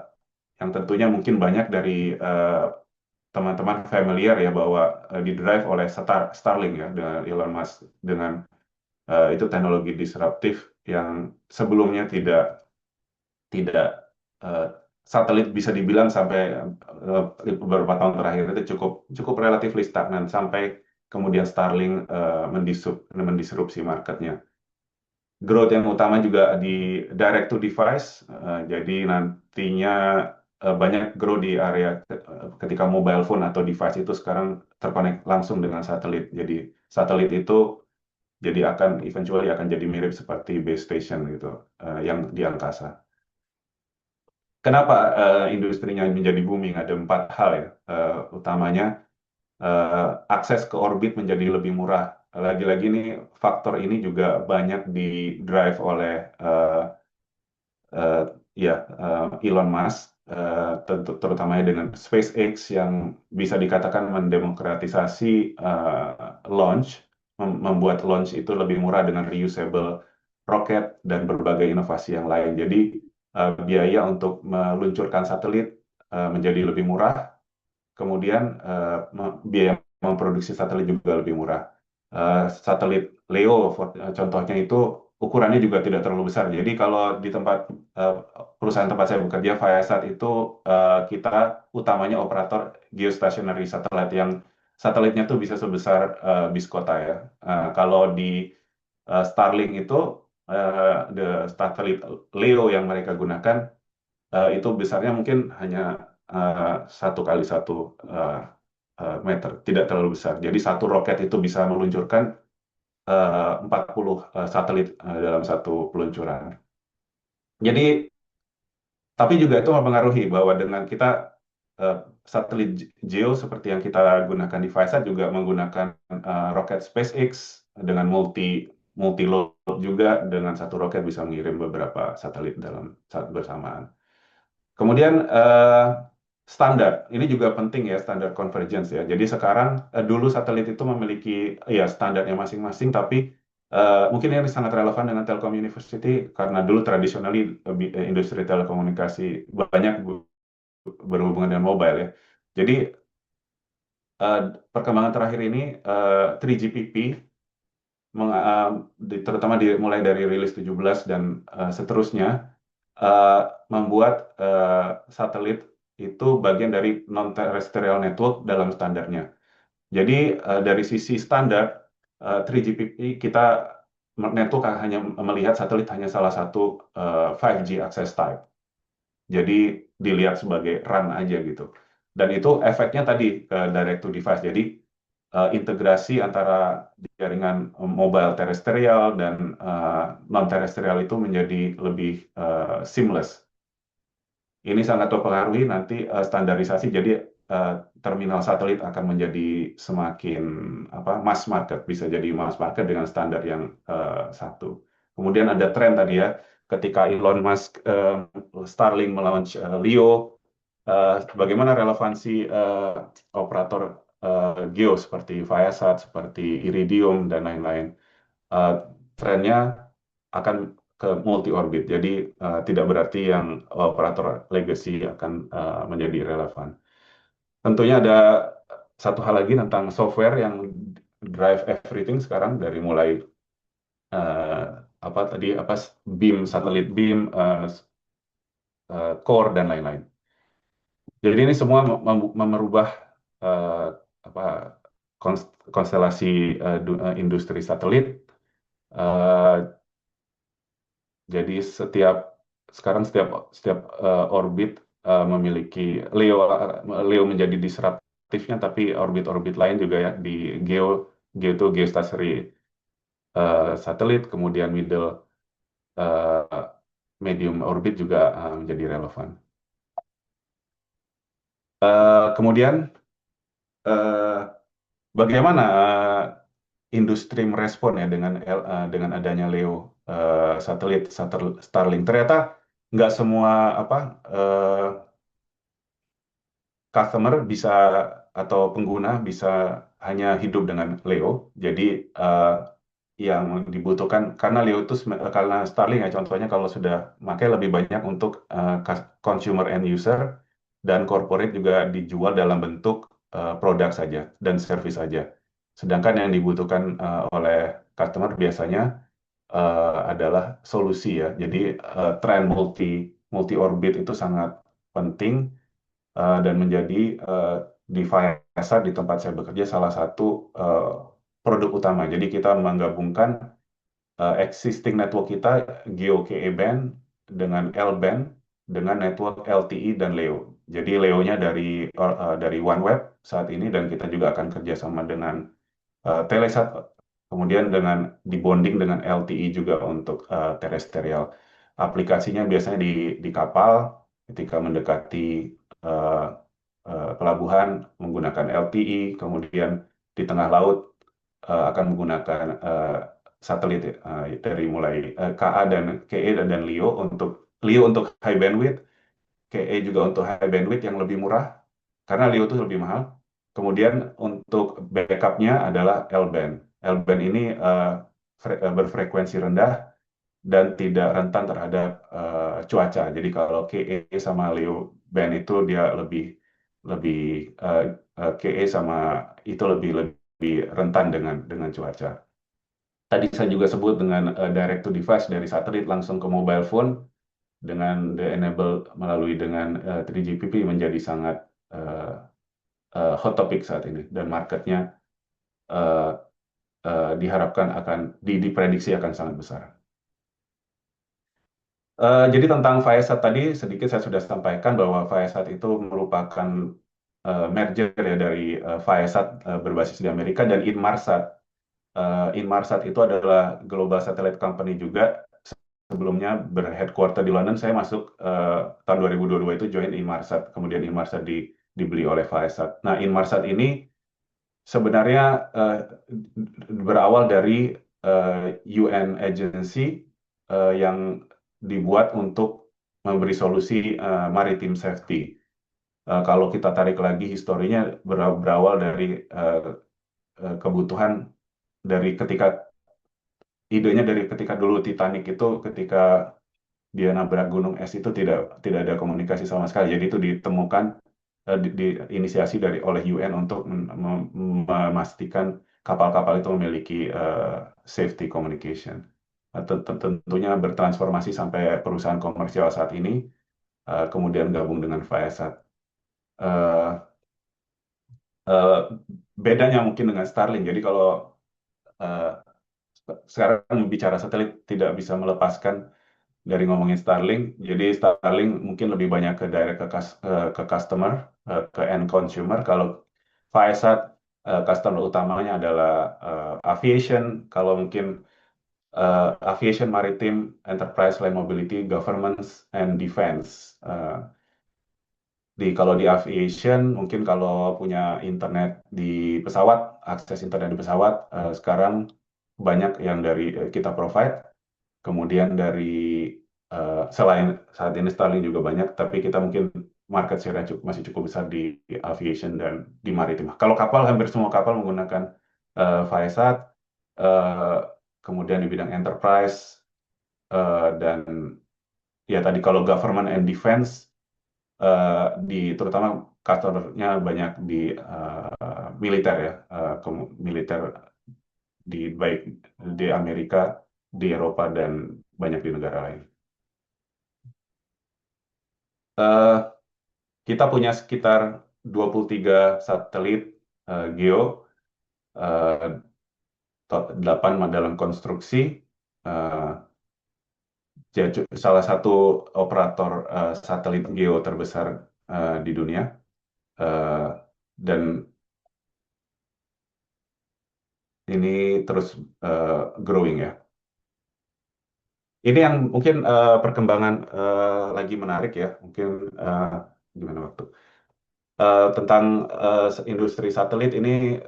yang tentunya mungkin banyak dari teman-teman familiar ya bahwa didrive oleh Starlink ya dengan Elon Musk, dengan itu teknologi disruptif yang sebelumnya tidak eh, satelit bisa dibilang sampai beberapa tahun terakhir itu cukup relatif stagnan sampai kemudian Starlink mendisrupsi marketnya. Growth yang utama juga di direct to device, jadi nantinya banyak grow di area ketika mobile phone atau device itu sekarang terkonek langsung dengan satelit. Jadi satelit itu eventually akan jadi mirip seperti base station gitu, yang di angkasa. Kenapa industrinya menjadi booming? Ada 4 hal ya, utamanya akses ke orbit menjadi lebih murah. Lagi-lagi nih faktor ini juga banyak di drive oleh eh, Elon Musk, terutamanya dengan SpaceX yang bisa dikatakan mendemokratisasi launch, membuat launch itu lebih murah dengan reusable roket dan berbagai inovasi yang lain. Jadi biaya untuk meluncurkan satelit menjadi lebih murah, kemudian biaya memproduksi satelit juga lebih murah. Satelit LEO contohnya itu ukurannya juga tidak terlalu besar. Jadi kalau di perusahaan tempat saya bekerja, Viasat itu kita utamanya operator geostationary satellite yang satelitnya tuh bisa sebesar bis kota ya. Kalau di Starlink itu the satelit LEO yang mereka gunakan itu besarnya mungkin hanya 1 kali 1 meter, tidak terlalu besar. Jadi satu roket itu bisa meluncurkan 40 satelit dalam satu peluncuran. Jadi, tapi juga itu mempengaruhi bahwa dengan kita satelit geo seperti yang kita gunakan di Viasat juga menggunakan roket SpaceX dengan multi load juga, dengan satu roket bisa mengirim beberapa satelit dalam saat bersamaan. Kemudian standar, ini juga penting ya, standar convergence ya. Jadi sekarang dulu satelit itu memiliki ya standarnya masing-masing, tapi mungkin ini sangat relevan dengan Telkom University karena dulu tradisionally industri telekomunikasi banyak berhubungan dengan mobile ya. Jadi perkembangan terakhir ini 3GPP terutama mulai dari rilis 17 dan seterusnya membuat satelit itu bagian dari non-terrestrial network dalam standarnya. Jadi dari sisi standar 3GPP kita network hanya melihat satelit hanya salah satu 5G access type. Jadi dilihat sebagai RAN aja gitu. Dan itu efeknya tadi direct to device. Jadi integrasi antara jaringan mobile terestrial dan non terestrial itu menjadi lebih seamless. Ini sangat mempengaruhi nanti standarisasi. Jadi terminal satelit akan menjadi semakin mass market, bisa jadi mass market dengan standar yang satu. Kemudian ada tren tadi ya, ketika Elon Musk Starlink melaunch LEO, bagaimana relevansi operator geo seperti Viasat, seperti Iridium dan lain-lain. Trennya akan ke multi orbit, jadi tidak berarti yang operator legacy akan menjadi relevan. Tentunya ada satu hal lagi tentang software yang drive everything sekarang, dari mulai beam, satelit beam, core dan lain-lain. Jadi ini semua merubah konstelasi industri satelit. Jadi sekarang setiap orbit memiliki LEO menjadi disruptifnya, tapi orbit-orbit lain juga ya di geostationary satelit, kemudian medium orbit juga menjadi relevan. Kemudian bagaimana industri merespon ya dengan adanya LEO satelit Starlink? Ternyata nggak semua customer bisa atau pengguna bisa hanya hidup dengan LEO. Jadi yang dibutuhkan karena LEO itu karena Starlink ya contohnya, kalau sudah pakai lebih banyak untuk consumer end user, dan corporate juga dijual dalam bentuk produk saja dan service saja. Sedangkan yang dibutuhkan oleh customer biasanya adalah solusi ya. Jadi tren multi orbit itu sangat penting dan menjadi di Viasat, di tempat saya bekerja, salah satu produk utama. Jadi kita menggabungkan existing network kita Geo KE band dengan L band dengan network LTE dan LEO. Jadi LEO-nya dari OneWeb saat ini, dan kita juga akan kerjasama dengan Telesat, kemudian dengan dibonding dengan LTE juga untuk terestrial. Aplikasinya biasanya di kapal ketika mendekati pelabuhan menggunakan LTE, kemudian di tengah laut akan menggunakan satelit dari mulai KA dan KE dan LEO untuk high bandwidth, KE juga untuk high bandwidth yang lebih murah karena LEO itu lebih mahal. Kemudian untuk backupnya adalah L-band. L-band ini berfrekuensi rendah dan tidak rentan terhadap cuaca. Jadi kalau KE sama LEO band itu dia lebih KE sama itu lebih rentan dengan cuaca. Tadi saya juga sebut dengan direct to device dari satelit langsung ke mobile phone dengan enable melalui dengan 3GPP menjadi sangat hot topic saat ini, dan marketnya diharapkan diprediksi akan sangat besar. Jadi tentang Viasat tadi sedikit saya sudah sampaikan bahwa Viasat itu merupakan merger ya dari Viasat berbasis di Amerika dan Inmarsat. Inmarsat itu adalah global satellite company juga. Sebelumnya berheadquarter di London. Saya masuk tahun 2022 itu join Inmarsat. Kemudian Inmarsat dibeli oleh Viasat. Nah, Inmarsat ini sebenarnya berawal dari UN agency yang dibuat untuk memberi solusi maritime safety. Kalau kita tarik lagi historinya berawal dari kebutuhan dari idenya dari ketika dulu Titanic itu ketika dia nabrak gunung es itu tidak ada komunikasi sama sekali. Jadi itu ditemukan diinisiasi oleh UN untuk memastikan kapal-kapal itu memiliki safety communication. Tentunya bertransformasi sampai perusahaan komersial saat ini, kemudian gabung dengan Viasat. Eh, eh, Bedanya mungkin dengan Starlink. Jadi kalau eh, sekarang bicara satelit tidak bisa melepaskan dari ngomongin Starlink. Jadi Starlink mungkin lebih banyak ke direct ke customer, ke end consumer. Kalau Viasat customer utamanya adalah aviation. Kalau mungkin aviation, maritime, enterprise, land mobility, governments, and defense. Kalau di aviation, mungkin kalau punya internet di pesawat, akses internet di pesawat, sekarang banyak yang dari kita provide. Kemudian dari selain saat ini Starlink juga banyak, tapi kita mungkin market share masih cukup besar di aviation dan di maritim. Kalau kapal, hampir semua kapal menggunakan Viasat. eh, Kemudian di bidang enterprise dan ya tadi kalau government and defense, terutama customer-nya banyak di militer ya, militer baik di Amerika, di Eropa dan banyak di negara lain. Eh, Kita punya sekitar 23 satelit GEO, eh, 8 dalam konstruksi. eh, Salah satu operator satelit GEO terbesar di dunia. Eh, dan ini terus growing ya. Ini yang mungkin perkembangan lagi menarik ya. Mungkin gimana waktu? Tentang industri satelit ini,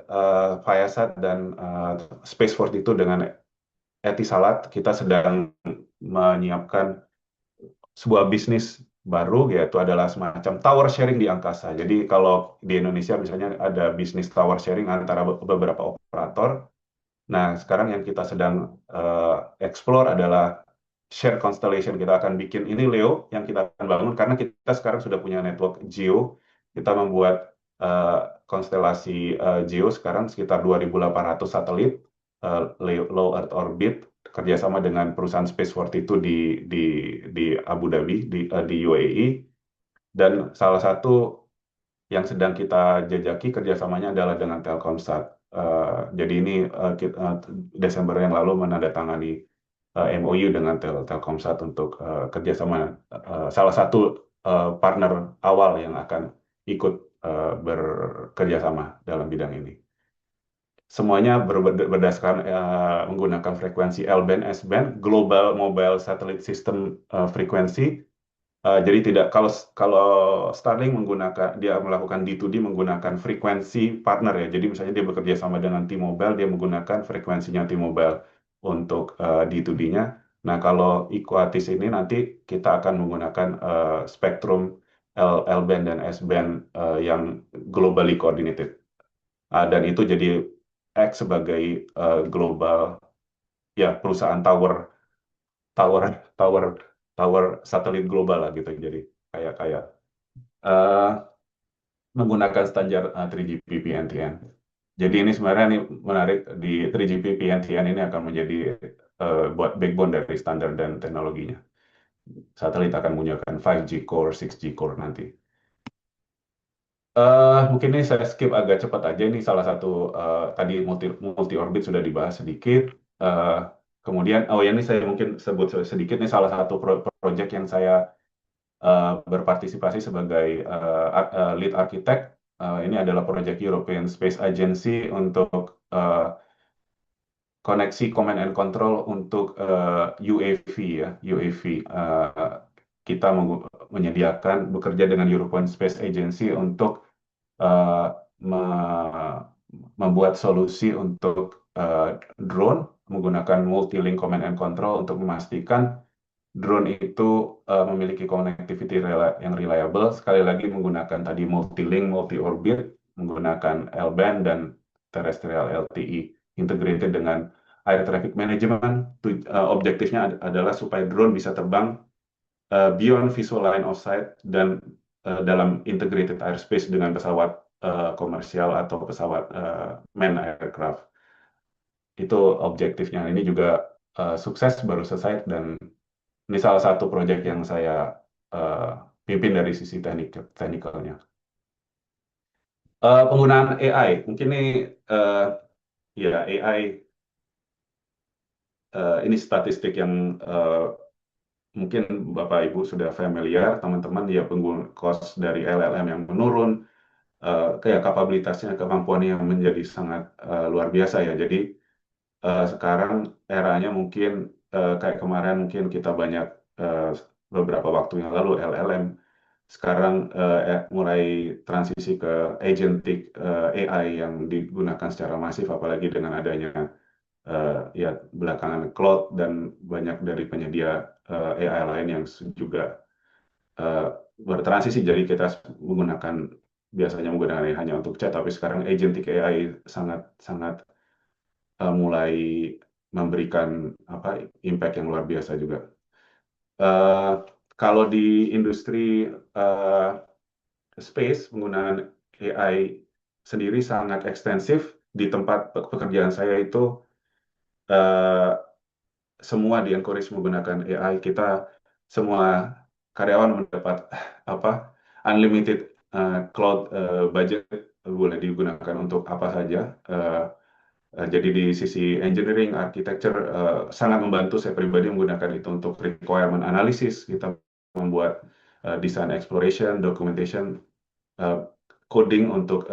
Viasat dan Spaceport itu dengan Etisalat kita sedang menyiapkan sebuah bisnis baru, yaitu adalah semacam tower sharing di angkasa. Jadi kalau di Indonesia misalnya ada bisnis tower sharing antara beberapa operator. Nah, sekarang yang kita sedang explore adalah share constellation. Kita akan bikin ini Leo yang kita akan bangun karena kita sekarang sudah punya network Geo. Kita membuat eh, konstelasi Geo sekarang sekitar 2.800 satelit low Earth orbit kerjasama dengan perusahaan Spaceport itu di Abu Dhabi di UAE. Dan salah satu yang sedang kita jajaki kerjasamanya adalah dengan Telkomsat. Jadi ini Desember yang lalu menandatangani MOU dengan Telkomsat untuk kerjasama, salah satu partner awal yang akan ikut bekerjasama dalam bidang ini. Semuanya berdasarkan menggunakan frekuensi L-band, S-band, Global Mobile Satellite System frekuensi. Jadi tidak, kalau Starlink dia melakukan D2D menggunakan frekuensi partner ya. Jadi misalnya dia bekerja sama dengan T-Mobile, dia menggunakan frekuensinya T-Mobile untuk D2D-nya. Nah, kalau Equatis ini nanti kita akan menggunakan spektrum L-band dan S-band yang globally coordinated. Dan itu jadi sebagai global ya perusahaan tower tower tower tower satelit global lah gitu. Jadi kayak eh, menggunakan standar 3GPP NTN. Jadi ini sebenarnya ini menarik, di 3GPP NTN ini akan menjadi buat backbone dari standar dan teknologinya. Satelit akan menggunakan 5G core, 6G core nanti. Mungkin ini saya skip agak cepat aja. Ini salah satu tadi multi orbit sudah dibahas sedikit. Eh, Kemudian, oh ya ini saya mungkin sebut sedikit. Ini salah satu proyek yang saya berpartisipasi sebagai lead architect. Ini adalah proyek European Space Agency untuk koneksi command and control untuk UAV ya, UAV. Kita menyediakan bekerja dengan European Space Agency untuk eh, me- membuat solusi untuk drone menggunakan multi-link command and control untuk memastikan drone itu memiliki connectivity yang reliable. Sekali lagi menggunakan tadi multi-link, multi-orbit, menggunakan L-band dan terrestrial LTE integrated dengan air traffic management. Objektifnya adalah supaya drone bisa terbang beyond visual line of sight dan dalam integrated airspace dengan pesawat komersial atau pesawat manned aircraft. Itu objektifnya. Ini juga sukses baru selesai dan ini salah satu proyek yang saya eh, pimpin dari sisi teknikalnya. Penggunaan AI, mungkin ini ya AI ini statistik yang mungkin Bapak Ibu sudah familiar, teman-teman ya pengguna cost dari LLM yang menurun, kayak kapabilitasnya, kemampuannya yang menjadi sangat luar biasa ya. Jadi sekarang eranya mungkin kayak kemarin mungkin kita banyak eh, beberapa waktu yang lalu LLM sekarang mulai transisi ke agentic AI yang digunakan secara masif apalagi dengan adanya ya belakangan Claude dan banyak dari penyedia AI lain yang juga eh, bertransisi jadi kita menggunakan biasanya menggunakan AI hanya untuk chat tapi sekarang agentic AI sangat sangat mulai memberikan apa impact yang luar biasa juga. Eh, Kalau di industri eh, space penggunaan AI sendiri sangat ekstensif di tempat pekerjaan saya itu eh, semua di encourage menggunakan AI. Kita semua karyawan mendapat apa unlimited cloud budget boleh digunakan untuk apa saja. Jadi di sisi engineering, architecture sangat membantu saya pribadi menggunakan itu untuk requirement analysis. Kita membuat design exploration, documentation, uh, coding untuk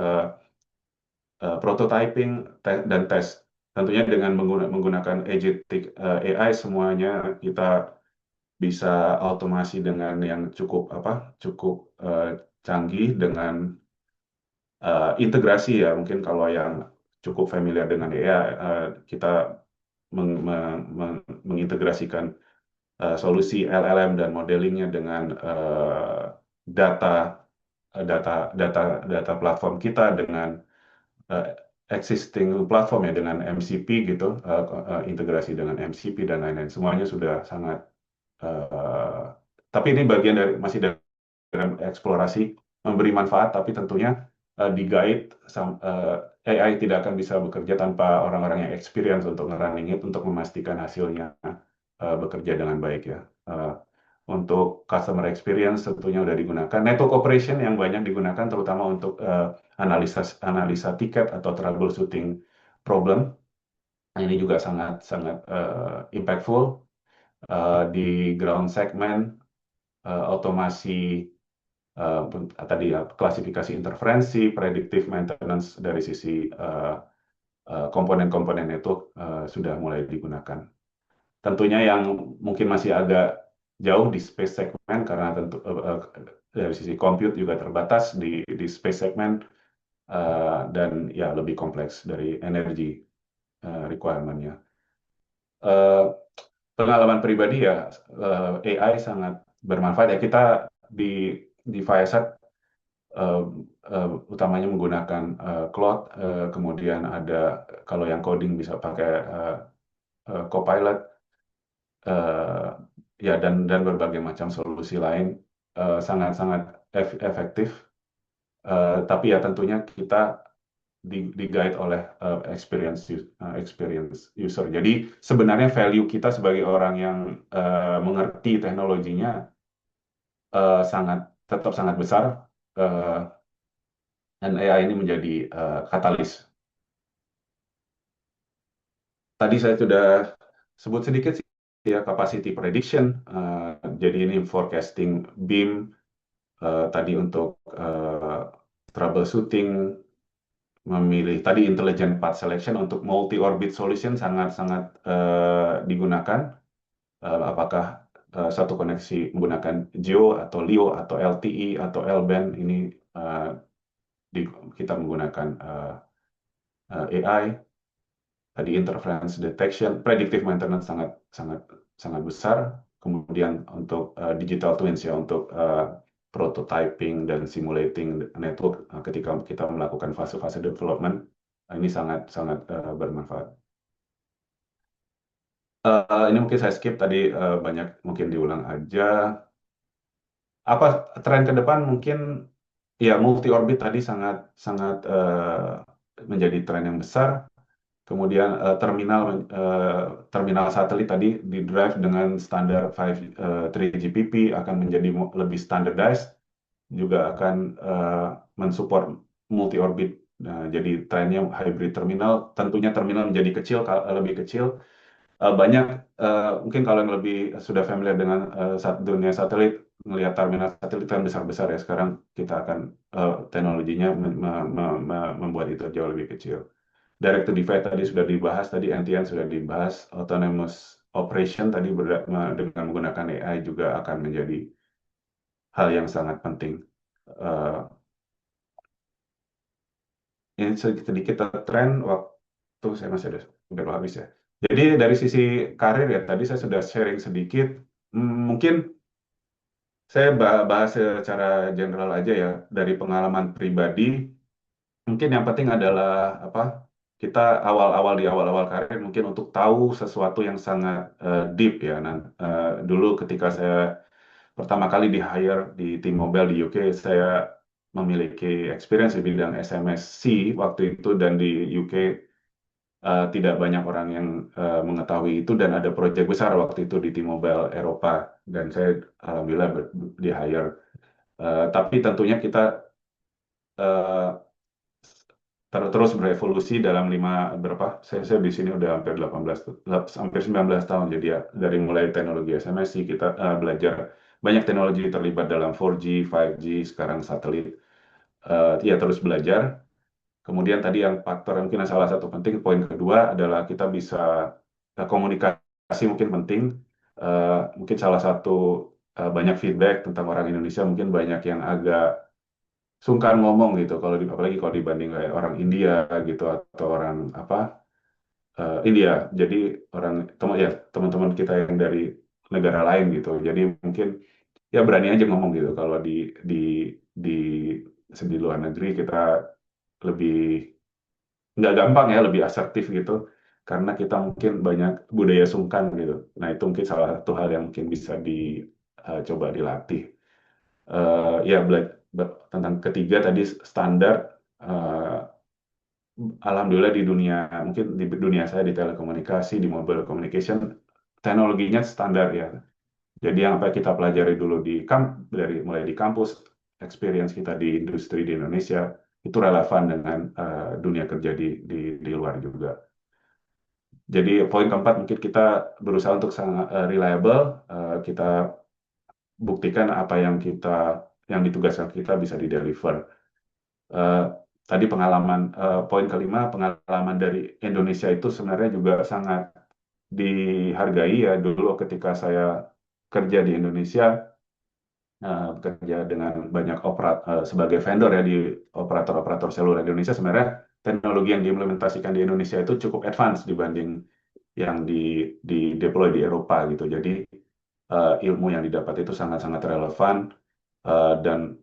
prototyping dan tes. Tentunya dengan menggunakan agentic AI semuanya kita bisa automasi dengan yang cukup canggih dengan integrasi ya. Mungkin kalau yang cukup familiar dengan AI kita mengintegrasikan solusi LLM dan modelingnya dengan data data platform kita dengan uh, existing platform ya dengan MCP gitu, integrasi dengan MCP dan lain-lain. Semuanya sudah sangat, tapi ini bagian dari masih dalam eksplorasi, memberi manfaat, tapi tentunya di guide AI tidak akan bisa bekerja tanpa orang-orang yang experience untuk nge-running it, untuk memastikan hasilnya bekerja dengan baik ya. Untuk customer experience tentunya sudah digunakan. Network operation yang banyak digunakan terutama untuk analisa tiket atau troubleshooting problem. Nah, ini juga sangat sangat impactful di ground segment, otomasi tadi ya, klasifikasi interferensi, predictive maintenance dari sisi komponen-komponen itu sudah mulai digunakan. Tentunya yang mungkin masih agak jauh di space segment karena tentu dari sisi compute juga terbatas di space segment dan ya lebih kompleks dari energi requirement-nya. Pengalaman pribadi ya AI sangat bermanfaat ya kita di Viasat utamanya menggunakan Claude, kemudian ada kalau yang coding bisa pakai Copilot, eh, ya dan berbagai macam solusi lain sangat-sangat efektif. Tapi ya tentunya kita di guide oleh experience user. Jadi sebenarnya value kita sebagai orang yang mengerti teknologinya sangat tetap sangat besar dan AI ini menjadi katalis. Tadi saya sudah sebut sedikit sih ya capacity prediction. Jadi ini forecasting beam tadi untuk troubleshooting, memilih tadi intelligent path selection untuk multi orbit solution sangat-sangat digunakan. Apakah satu koneksi menggunakan GEO atau LEO atau LTE atau L-band ini kita menggunakan AI, tadi interference detection, predictive maintenance sangat sangat sangat besar. Kemudian untuk digital twins ya, untuk prototyping dan simulating network ketika kita melakukan fase-fase development, ini sangat sangat bermanfaat. Ini mungkin saya skip tadi, banyak mungkin diulang aja. Apa tren ke depan mungkin ya multi orbit tadi sangat sangat menjadi tren yang besar. Kemudian terminal satelit tadi di drive dengan standar 3GPP akan menjadi lebih standardized, juga akan mensupport multi orbit. Nah, jadi trennya hybrid terminal, tentunya terminal menjadi kecil, lebih kecil. Banyak mungkin kalau yang lebih sudah familiar dengan dunia satelit, melihat terminal satelit kan besar-besar ya. Sekarang kita akan teknologinya membuat itu jauh lebih kecil. Direct to device tadi sudah dibahas, tadi NTN sudah dibahas, autonomous operation tadi dengan menggunakan AI juga akan menjadi hal yang sangat penting. Ini sedikit tren waktu saya masih ada udah habis ya. Jadi dari sisi karir ya, tadi saya sudah sharing sedikit. Mungkin saya bahas secara general aja ya, dari pengalaman pribadi. Mungkin yang penting adalah apa? Kita di awal-awal karir mungkin untuk tahu sesuatu yang sangat deep ya. Nah, dulu ketika saya pertama kali di hire di T-Mobile di UK, saya memiliki experience di bidang SMSC waktu itu, dan di UK tidak banyak orang yang mengetahui itu, dan ada proyek besar waktu itu di T-Mobile Eropa, dan saya alhamdulillah di hire. Tapi tentunya kita terus berevolusi dalam saya di sini udah hampir 19 tahun, jadi ya dari mulai teknologi SMSC kita belajar banyak teknologi terlibat dalam 4G, 5G, sekarang satelit, ya terus belajar. Kemudian tadi yang faktor yang mungkin salah satu penting, poin kedua adalah kita bisa komunikasi mungkin penting. Mungkin salah satu banyak feedback tentang orang Indonesia, mungkin banyak yang agak sungkan ngomong gitu, apalagi kalau dibanding kayak orang India gitu, atau orang apa India. Jadi teman-teman kita yang dari negara lain gitu. Jadi mungkin ya berani aja ngomong gitu. Kalau di di di luar negeri kita lebih nggak gampang ya, lebih asertif gitu, karena kita mungkin banyak budaya sungkan gitu. Nah, itu mungkin salah satu hal yang mungkin bisa dicoba dilatih. Ya, tentang ketiga tadi standar, alhamdulillah di dunia, mungkin di dunia saya di telekomunikasi, di mobile communication, teknologinya standar ya. Jadi yang apa kita pelajari dulu dari mulai di kampus, experience kita di industri di Indonesia, itu relevan dengan dunia kerja di luar juga. Jadi poin keempat, mungkin kita berusaha untuk sangat reliable, kita buktikan apa yang ditugaskan kita bisa di-deliver. Tadi poin kelima, pengalaman dari Indonesia itu sebenarnya juga sangat dihargai ya. Dulu ketika saya kerja di Indonesia, bekerja dengan banyak sebagai vendor ya di operator-operator seluler di Indonesia, sebenarnya teknologi yang diimplementasikan di Indonesia itu cukup advance dibanding yang di deploy di Eropa gitu. Jadi ilmu yang didapat itu sangat-sangat relevan, dan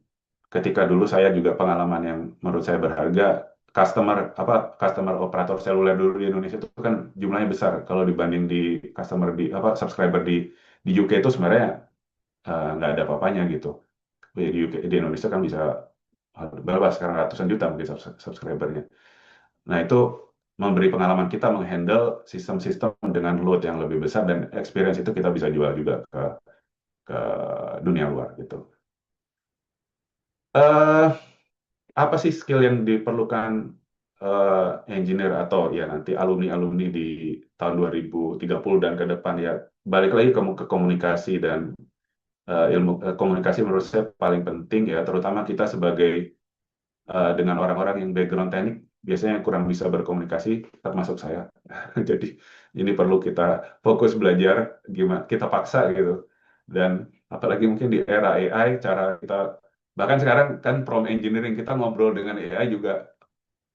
ketika dulu saya juga pengalaman yang menurut saya berharga, customer operator seluler dulu di Indonesia itu kan jumlahnya besar kalau dibanding di subscriber di UK itu sebenarnya nggak ada apa-apanya gitu. Di Indonesia kan bisa berapa sekarang, ratusan juta mungkin subscribernya. Nah, itu memberi pengalaman kita menghandle sistem-sistem dengan load yang lebih besar, dan experience itu kita bisa jual juga ke dunia luar gitu. Apa sih skill yang diperlukan engineer atau ya nanti alumni-alumni di tahun 2030 dan ke depan ya? Balik lagi ke komunikasi, dan ilmu komunikasi menurut saya paling penting ya, terutama kita sebagai dengan orang-orang yang background teknik biasanya kurang bisa berkomunikasi, termasuk saya. Jadi ini perlu kita fokus belajar, gimana kita paksa gitu. Dan apalagi mungkin di era AI, cara kita Bahkan sekarang kan prompt engineering kita ngobrol dengan AI juga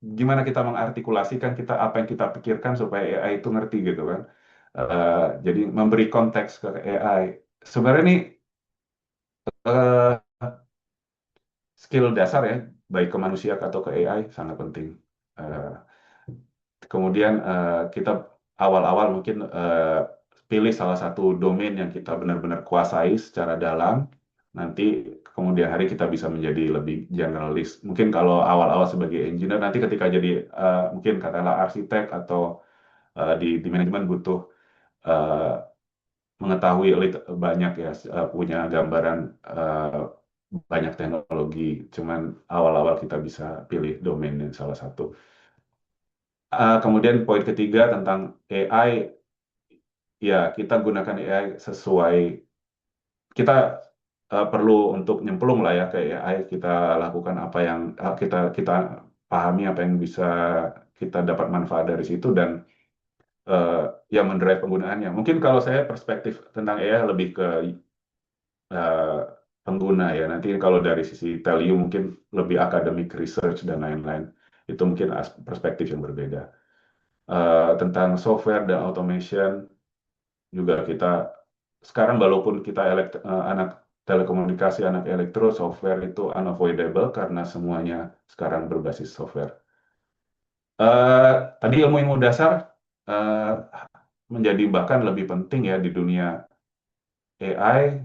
gimana kita mengartikulasikan kita apa yang kita pikirkan supaya AI itu ngerti gitu kan. Jadi memberi konteks ke AI. Sebenarnya ini eh, skill dasar ya, baik ke manusia atau ke AI sangat penting. Eh, Kemudian kita awal-awal mungkin pilih salah satu domain yang kita benar-benar kuasai secara dalam. Nanti kemudian hari kita bisa menjadi lebih generalis. Mungkin kalau awal-awal sebagai engineer, nanti ketika jadi mungkin katakanlah arsitek atau di manajemen butuh eh, mengetahui banyak ya, punya gambaran banyak teknologi. Cuman awal-awal kita bisa pilih domain yang salah satu. Kemudian poin ketiga tentang AI, ya kita gunakan AI sesuai kita perlu untuk nyemplung lah ya ke AI, kita lakukan apa yang kita kita pahami apa yang bisa kita dapat manfaat dari situ dan eh, yang mendrive penggunaannya. Mungkin kalau saya perspektif tentang AI lebih ke eh, pengguna ya. Nanti kalau dari sisi Telio mungkin lebih akademik research dan lain-lain. Itu mungkin perspektif yang berbeda. Tentang software dan automation juga kita sekarang walaupun kita anak telekomunikasi, anak elektro, software itu unavoidable karena semuanya sekarang berbasis software. Eh, Tadi ilmu-ilmu dasar eh, menjadi bahkan lebih penting ya di dunia AI.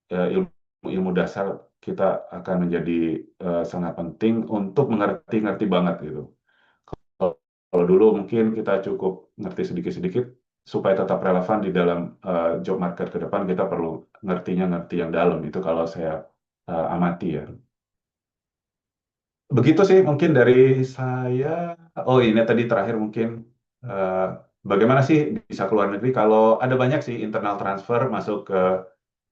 Ilmu-ilmu dasar kita akan menjadi sangat penting untuk mengerti-ngerti banget gitu. Kalau kalau dulu mungkin kita cukup ngerti sedikit-sedikit supaya tetap relevan di dalam job market ke depan kita perlu ngerti yang dalam itu kalau saya amati ya. Begitu sih mungkin dari saya. Oh ini tadi terakhir mungkin eh, bagaimana sih bisa keluar negeri kalau ada banyak sih internal transfer masuk ke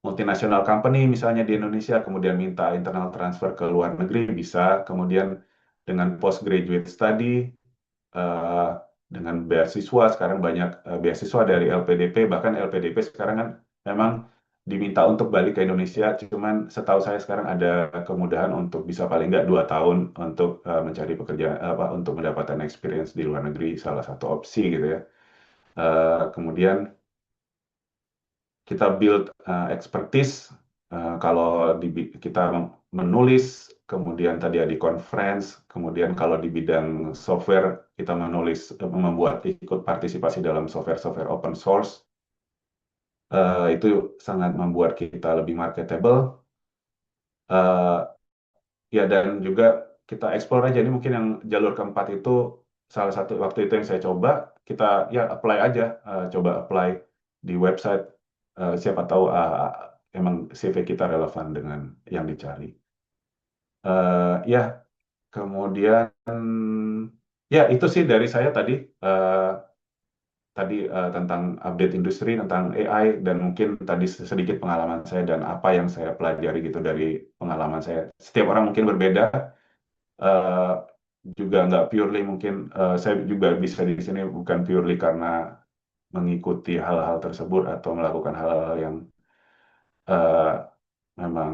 multinational company misalnya di Indonesia, kemudian minta internal transfer ke luar negeri bisa, kemudian dengan postgraduate study, eh, dengan beasiswa, sekarang banyak beasiswa dari LPDP, bahkan LPDP sekarang kan memang diminta untuk balik ke Indonesia, cuman setahu saya sekarang ada kemudahan untuk bisa paling nggak 2 tahun untuk mencari pekerjaan, apa, untuk mendapatkan experience di luar negeri, salah satu opsi gitu ya. Kemudian kita build expertise kalau kita menulis, kemudian tadi ada di conference, kemudian kalau di bidang software kita menulis, membuat ikut partisipasi dalam software-software open source, itu sangat membuat kita lebih marketable. Eh, Ya dan juga kita explore aja ini mungkin yang jalur keempat itu salah satu waktu itu yang saya coba kita ya apply aja, coba apply di website. Siapa tahu emang CV kita relevan dengan yang dicari. Ya kemudian ya itu sih dari saya tadi, eh, tentang update industri tentang AI dan mungkin tadi sedikit pengalaman saya dan apa yang saya pelajari gitu dari pengalaman saya. Setiap orang mungkin berbeda, eh, juga nggak purely mungkin saya juga bisa di sini bukan purely karena mengikuti hal-hal tersebut atau melakukan hal-hal yang eh, memang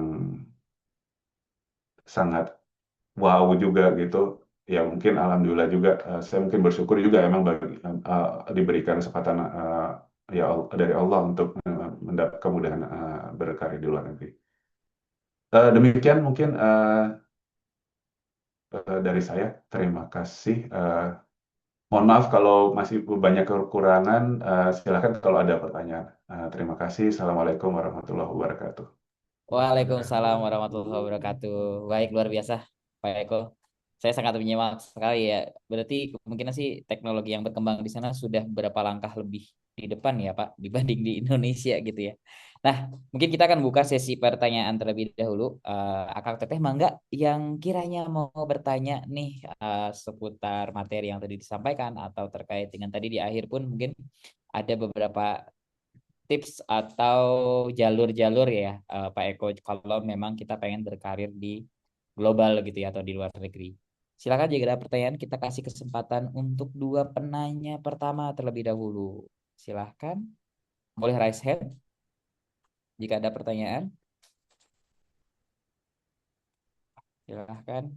sangat wow juga gitu. Ya mungkin alhamdulillah juga saya mungkin bersyukur juga emang diberikan kesempatan ya dari Allah untuk mendapat kemudahan berkarir di luar negeri. Demikian mungkin dari saya. Terima kasih. Mohon maaf kalau masih banyak kekurangan. Silakan kalau ada pertanyaan. Terima kasih. Assalamualaikum warahmatullahi wabarakatuh. Waalaikumsalam warahmatullahi wabarakatuh. Baik, luar biasa, Pak Eko. Saya sangat menyimak sekali ya. Berarti kemungkinan sih teknologi yang berkembang di sana sudah beberapa langkah lebih di depan ya, Pak, dibanding di Indonesia gitu ya. Nah, mungkin kita akan buka sesi pertanyaan terlebih dahulu. Akang Teteh Mangga yang kiranya mau bertanya nih seputar materi yang tadi disampaikan atau terkait dengan tadi di akhir pun mungkin ada beberapa tips atau jalur-jalur ya Pak Eko kalau memang kita pengen berkarir di global gitu ya atau di luar negeri. Silakan jika ada pertanyaan kita kasih kesempatan untuk dua penanya pertama terlebih dahulu. Silahkan boleh raise hand jika ada pertanyaan. Silahkan.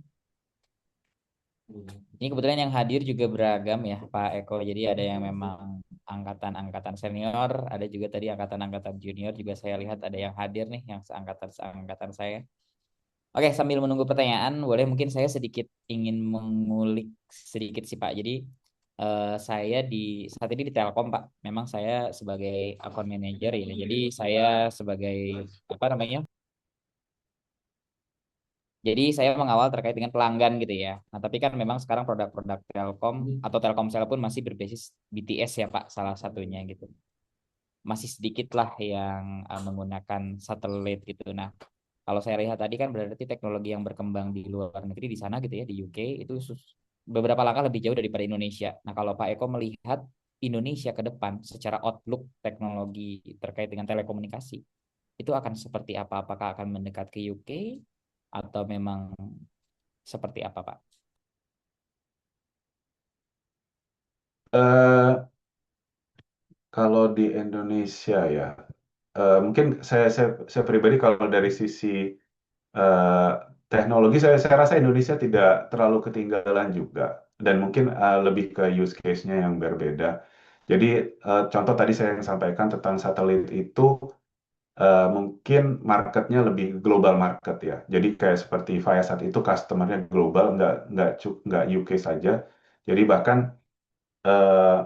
Ini kebetulan yang hadir juga beragam ya Pak Eko. Jadi ada yang memang angkatan-angkatan senior, ada juga tadi angkatan-angkatan junior juga saya lihat ada yang hadir nih yang seangkatan saya. Oke, sambil menunggu pertanyaan, boleh mungkin saya sedikit ingin mengulik sedikit sih Pak. Jadi saya di saat ini di Telkom Pak. Memang saya sebagai account manager ya. Jadi saya sebagai apa namanya? Jadi saya mengawal terkait dengan pelanggan gitu ya. Nah, tapi kan memang sekarang produk-produk Telkom atau Telkomsel pun masih berbasis BTS ya Pak, salah satunya gitu. Masih sedikit lah yang menggunakan satelit gitu. Nah, kalau saya lihat tadi kan berarti teknologi yang berkembang di luar negeri di sana gitu ya, di UK itu beberapa langkah lebih jauh daripada Indonesia. Nah, kalau Pak Eko melihat Indonesia ke depan secara outlook teknologi terkait dengan telekomunikasi, itu akan seperti apa? Apakah akan mendekat ke UK atau memang seperti apa, Pak? Eh, Kalau di Indonesia ya, mungkin saya pribadi kalau dari sisi eh, teknologi, saya rasa Indonesia tidak terlalu ketinggalan juga, dan mungkin lebih ke use case-nya yang berbeda. Jadi contoh tadi saya yang sampaikan tentang satelit itu mungkin marketnya lebih global market ya. Jadi kayak seperti Viasat itu customernya global, nggak UK saja. Jadi bahkan eh,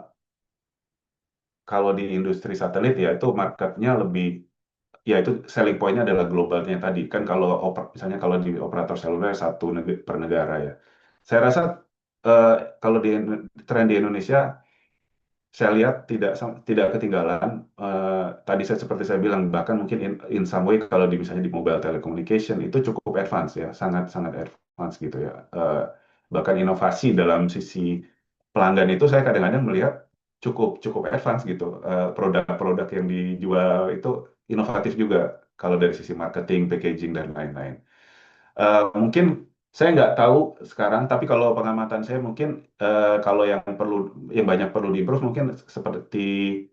kalau di industri satelit ya itu marketnya lebih, ya itu selling point-nya adalah globalnya tadi kan. Kalau misalnya kalau di operator seluler satu per negara ya. Saya rasa eh, kalau di tren di Indonesia saya lihat tidak ketinggalan. Tadi seperti saya bilang, bahkan mungkin in some way kalau misalnya di mobile telecommunication itu cukup advance ya, sangat sangat advance gitu ya. Bahkan inovasi dalam sisi pelanggan itu saya kadang-kadang melihat cukup cukup advance gitu. Produk-produk yang dijual itu inovatif juga kalau dari sisi marketing, packaging dan lain-lain. Mungkin saya nggak tahu sekarang, tapi kalau pengamatan saya mungkin kalau yang banyak perlu diimprove mungkin seperti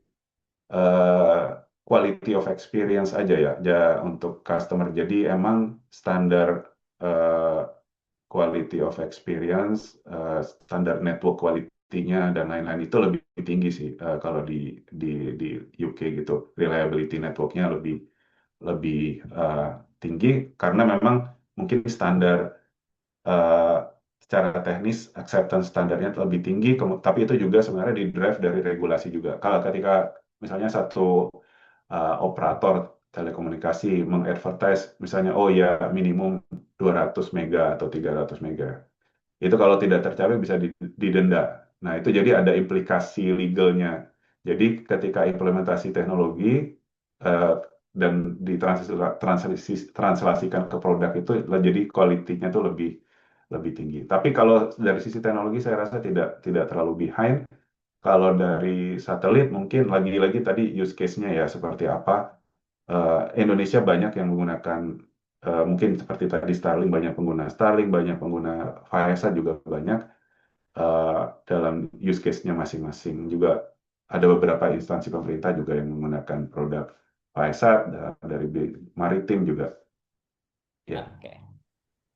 eh, quality of experience aja ya, untuk customer. Jadi emang standar eh, quality of experience, standar network quality-nya dan lain-lain itu lebih tinggi sih kalau di di UK gitu. Reliability networknya lebih lebih eh, tinggi karena memang mungkin standar eh, secara teknis acceptance standarnya lebih tinggi, tapi itu juga sebenarnya di drive dari regulasi juga. Kalau ketika misalnya satu operator telekomunikasi mengadvertise misalnya, oh ya minimum 200 mega atau 300 mega, itu kalau tidak tercapai bisa didenda. Nah, itu jadi ada implikasi legalnya. Jadi ketika implementasi teknologi eh, dan ditranslasikan ke produk itu, jadi kualitinya tuh lebih lebih tinggi. Tapi kalau dari sisi teknologi saya rasa tidak terlalu behind. Kalau dari satelit mungkin lagi-lagi tadi use case-nya ya seperti apa. Indonesia banyak yang menggunakan, mungkin seperti tadi Starlink, banyak pengguna Starlink, banyak pengguna Viasat juga banyak eh, dalam use case-nya masing-masing. Juga ada beberapa instansi pemerintah juga yang menggunakan produk Viasat, dari Maritim juga. Ya, Oke.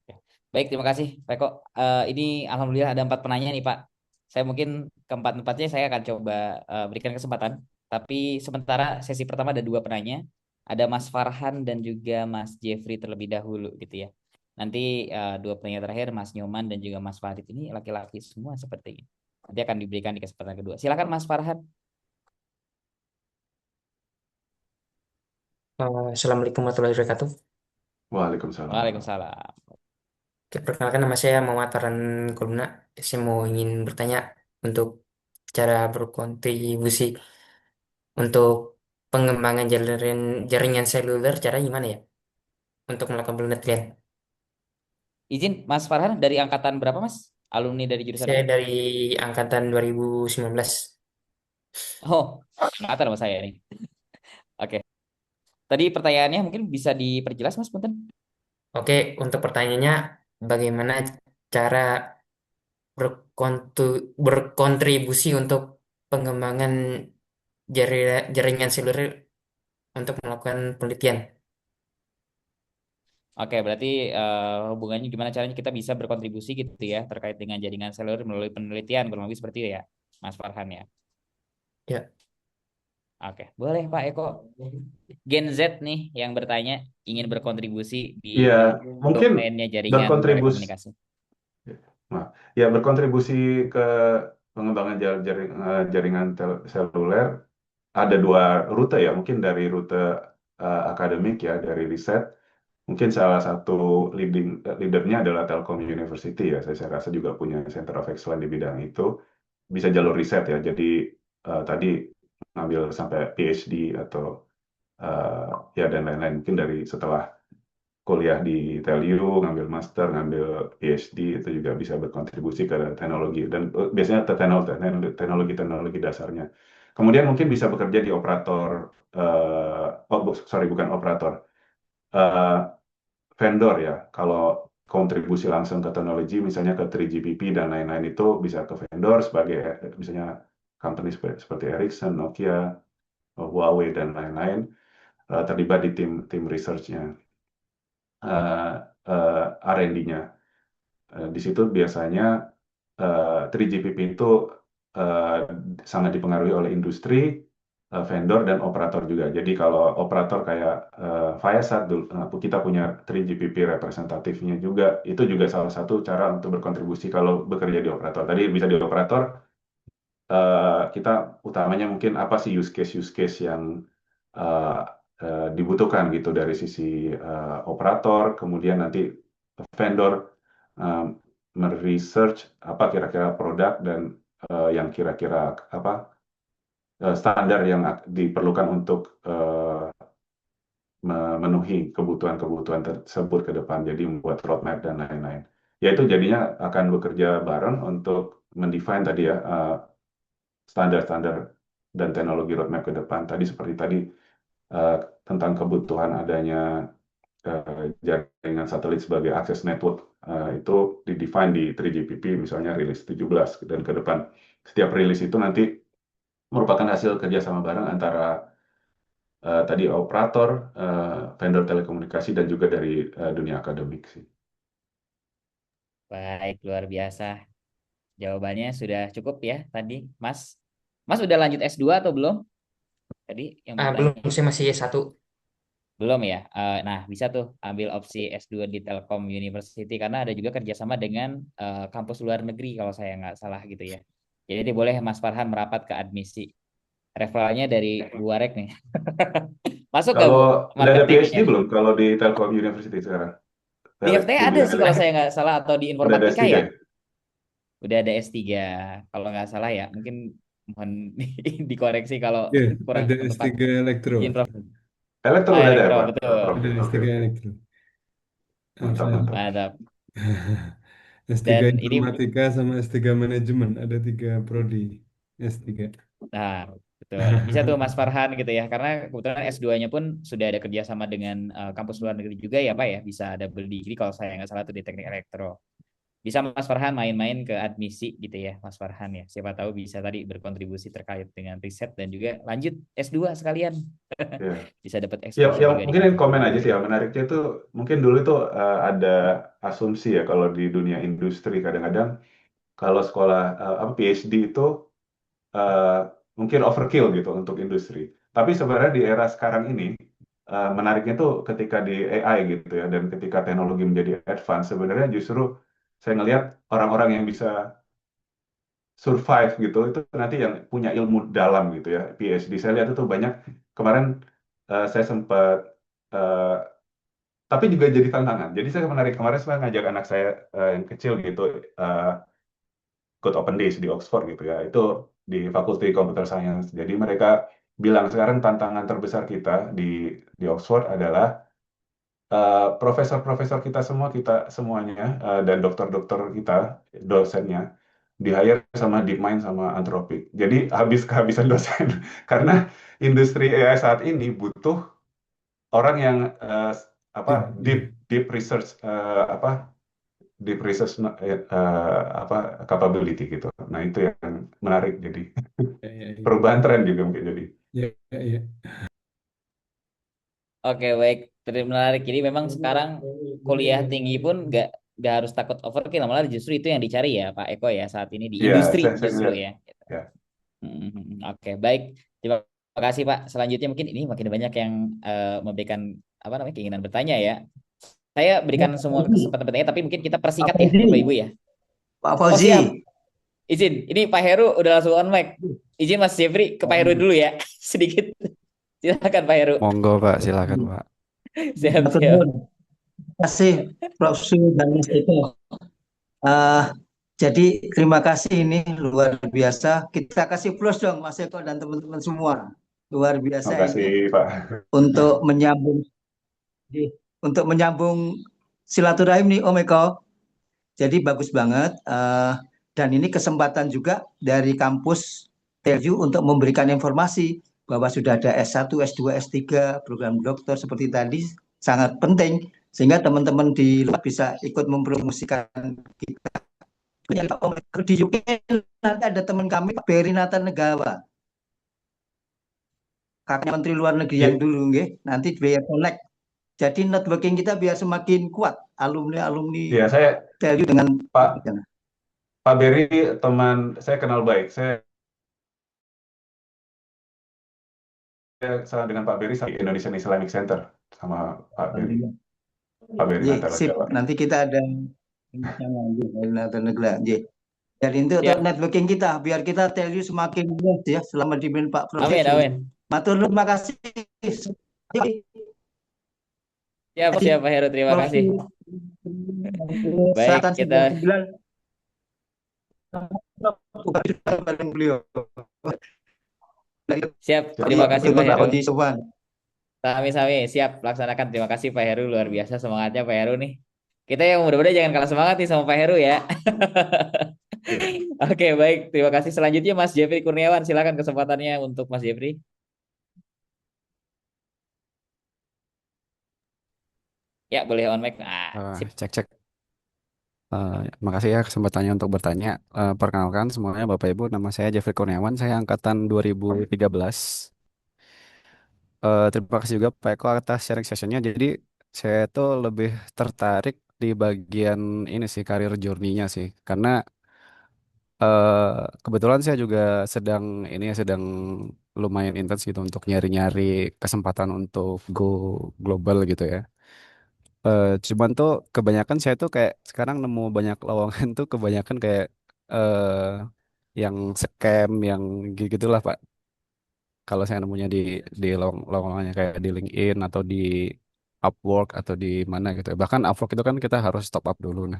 Oke. Baik, terima kasih, Pak Eko. Ini alhamdulillah ada 4 penanya nih, Pak. Saya mungkin keempat-empatnya saya akan coba berikan kesempatan. Tapi sementara sesi pertama ada 2 penanya. Ada Mas Farhan dan juga Mas Jeffrey terlebih dahulu gitu ya. Nanti 2 penanya terakhir Mas Nyoman dan juga Mas Farid ini laki-laki semua seperti ini. Nanti akan diberikan di kesempatan kedua. Silakan Mas Farhan. Assalamualaikum warahmatullahi wabarakatuh. Waalaikumsalam. Waalaikumsalam. Oke, perkenalkan nama saya Muhammad Farhan Koluna. Saya mau ingin bertanya untuk cara berkontribusi untuk pengembangan jaringan seluler, cara gimana ya untuk melakukan penelitian. Izin Mas Farhan dari angkatan berapa Mas? Alumni dari jurusan Saya apa? dari angkatan 2019. Oh, angkatan sama saya nih. Oke. Tadi pertanyaannya mungkin bisa diperjelas Mas Punten? Oke, untuk pertanyaannya, bagaimana cara berkontribusi untuk pengembangan jaringan seluler untuk melakukan penelitian? Oke, berarti hubungannya gimana caranya kita bisa berkontribusi gitu ya terkait dengan jaringan seluler melalui penelitian kurang lebih seperti itu ya, Mas Farhan ya. Ya, Oke, boleh Pak Eko. Gen Z nih yang bertanya ingin berkontribusi di Iya, mungkin domainnya jaringan berkontribusi. telekomunikasi. Nah, ya berkontribusi ke pengembangan jaringan seluler ada dua rute ya, mungkin dari rute akademik ya, dari riset. Mungkin salah satu leadernya adalah Telkom University ya. Saya rasa juga punya Center of Excellence di bidang itu. Bisa jalur riset ya. Jadi tadi ngambil sampai PhD atau ya dan lain-lain. Mungkin dari setelah kuliah di TELU, ngambil master, ngambil PhD itu juga bisa berkontribusi ke teknologi dan biasanya teknologi dasarnya. Kemudian mungkin bisa bekerja di operator, sorry bukan operator, eh, vendor ya. Kalau kontribusi langsung ke teknologi, misalnya ke 3GPP dan lain-lain itu bisa ke vendor sebagai misalnya company seperti Ericsson, Nokia, Huawei dan lain-lain terlibat di tim tim research-nya, R&D-nya. Di situ biasanya 3GPP itu eh, sangat dipengaruhi oleh industri, vendor, dan operator juga. Jadi kalau operator kayak Viasat, kita punya 3GPP representatifnya juga, itu juga salah satu cara untuk berkontribusi kalau bekerja di operator. Tadi bisa di operator, kita utamanya mungkin apa sih use case yang eh, dibutuhkan gitu dari sisi operator, kemudian nanti vendor um, meresearch apa kira-kira produk dan yang kira-kira apa standar yang diperlukan untuk memenuhi kebutuhan-kebutuhan tersebut ke depan. Jadi membuat roadmap dan lain-lain. Ya itu jadinya akan bekerja bareng untuk mendefine tadi ya standar-standar dan teknologi roadmap ke depan. Tadi seperti tadi eh, tentang kebutuhan adanya jaringan satelit sebagai akses network itu di-define di 3GPP misalnya rilis 17 dan ke depan setiap rilis itu nanti merupakan hasil kerjasama bareng antara tadi operator, vendor telekomunikasi dan juga dari dunia akademik sih. Baik, luar biasa. Jawabannya sudah cukup ya tadi, Mas. Mas udah lanjut S2 atau belum? Tadi yang belum bertanya. sih, masih S1. Belum ya. Nah, bisa tuh ambil opsi S2 di Telkom University karena ada juga kerjasama dengan kampus luar negeri kalau saya nggak salah gitu ya. Jadi boleh Mas Farhan merapat ke admisi. Referralnya dari Bu Warek nih. Masuk nggak Kalau Bu udah ada marketingnya? PhD belum kalau di Telkom University sekarang? Di FT Di ada bidang sih kalau saya elektrik. nggak salah atau di Udah ada informatika S3 ya. ya? Udah ada S3 kalau nggak salah ya. Mungkin mohon dikoreksi kalau Ya, kurang ada tepat. S3 Elektro. Izin Prof. Elektro Ah, udah ada ya elektro Pak? betul. Prof. Ada Oke, S3 oke. Elektro. Mantap, Alfa. mantap. Mantap. S3 Dan ini Informatika sama S3 Manajemen. Ada 3 prodi S3. nah, betul. Bisa tuh Mas Farhan gitu ya. Karena kebetulan S2-nya pun sudah ada kerjasama dengan kampus luar negeri juga ya Pak ya. Bisa double degree kalau saya nggak salah tuh di teknik elektro. Bisa Mas Farhan main-main ke admisi gitu ya Mas Farhan ya. Siapa tahu bisa tadi berkontribusi terkait dengan riset dan juga lanjut S2 sekalian. Ya. Bisa dapat Ya, exposure yang juga di mungkin yang kampus luar komen aja negeri. sih ya, menariknya itu mungkin dulu itu ada asumsi ya kalau di dunia industri kadang-kadang kalau sekolah apa PhD itu eh, mungkin overkill gitu untuk industri. Tapi sebenarnya di era sekarang ini menariknya tuh ketika di AI gitu ya dan ketika teknologi menjadi advance sebenarnya justru saya ngelihat orang-orang yang bisa survive gitu itu nanti yang punya ilmu dalam gitu ya PhD. Saya lihat itu banyak kemarin saya sempat eh, tapi juga jadi tantangan. Jadi saya menarik kemarin saya ngajak anak saya yang kecil gitu eh, ikut Open Days di Oxford gitu ya. Itu di Fakulti Computer Science. Jadi mereka bilang sekarang tantangan terbesar kita di Oxford adalah profesor-profesor kita semua kita semuanya dan dokter-dokter kita dosennya di hire sama DeepMind sama Anthropic. Jadi habis kehabisan dosen karena industri AI saat ini butuh orang yang apa deep deep research apa deep research apa capability gitu. Nah itu yang menarik jadi Ya, ya, ya. perubahan tren juga mungkin jadi. Ya, ya. Oke, baik. Menarik. Jadi memang sekarang kuliah tinggi pun nggak harus takut overkill, malah justru itu yang dicari ya Pak Eko ya saat ini di Iya, industri saya justru lihat. ya. Ya. Oke, baik. Terima kasih Pak. Selanjutnya mungkin ini makin banyak yang memberikan apa namanya keinginan bertanya ya. Saya berikan semua Fauzi, kesempatan bertanya, tapi mungkin kita Pak persingkat ya Bapak Ibu Fauzi, ya. Pak Oh Fauzi. siap, izin. Ini Pak Heru udah langsung on mic. Izin Mas Jeffrey ke Pak Heru dulu ya, sedikit. Silakan Pak Heru. Monggo Pak, silakan Pak. Siap, Matur siap. nuwun. Terima kasih Prof. Su dan Mas Eko. Eh, jadi terima kasih ini luar biasa. Kita kasih plus dong Mas Eko dan teman-teman semua. Luar biasa Terima kasih, ini Pak. untuk menyambung untuk menyambung silaturahim nih Om Eko. Jadi bagus banget. Dan ini kesempatan juga dari kampus TELU untuk memberikan informasi bahwa sudah ada S1, S2, S3, program doktor seperti tadi sangat penting sehingga teman-teman di luar bisa ikut mempromosikan kita. Ya, Om Eko, di UK nanti ada teman kami Pak Berry Natalegawa, kakaknya Menteri Luar Negeri yang Iya, dulu, nggih. Nanti biar connect. Jadi networking kita biar semakin kuat alumni-alumni iya, saya TELU dengan Pak Berry teman saya kenal baik. Saya dengan Pak Berry di Indonesian Islamic Center sama Pak Berry. Pak Berry Ye, sip. Natalegawa. Nanti kita ada rencana dari Natalegawa. Ye. Jadi itu untuk Siap. networking kita, biar kita TELU semakin luas ya selama di Pak Prof. Amin, amin. Matur nuwun, terima kasih. Siap, siap Pak Heru. Terima Prof. kasih. Baik, Selatan kita 99 bareng beliau. siap. Terima kasih Pak Heru. Odi Sowan. Sami-sami, siap laksanakan. Terima kasih Pak Heru, luar biasa semangatnya Pak Heru nih. Kita yang mudah-mudahan jangan kalah semangat nih sama Pak Heru ya. Oke, baik. Terima kasih. Selanjutnya Mas Jeffrey Kurniawan, silakan kesempatannya untuk Mas Jeffrey. Ya, boleh on mic. Sip. Cek cek. Makasih ya kesempatannya untuk bertanya. Perkenalkan semuanya Bapak Ibu, nama saya Jeffrey Kurniawan, saya angkatan 2013. Terima kasih juga Pak Eko atas sharing sessionnya. Jadi saya tuh lebih tertarik di bagian ini sih, karir journey-nya sih, karena kebetulan saya juga sedang ini ya, sedang lumayan intens gitu untuk nyari-nyari kesempatan untuk go global gitu ya. Cuman tuh kebanyakan saya tuh kayak sekarang nemu banyak lowongan tuh kebanyakan kayak eh yang scam, yang gitulah Pak. Kalau saya nemunya di lowongannya kayak di LinkedIn atau di Upwork atau di mana gitu. Bahkan Upwork itu kan kita harus top up dulu. Nah,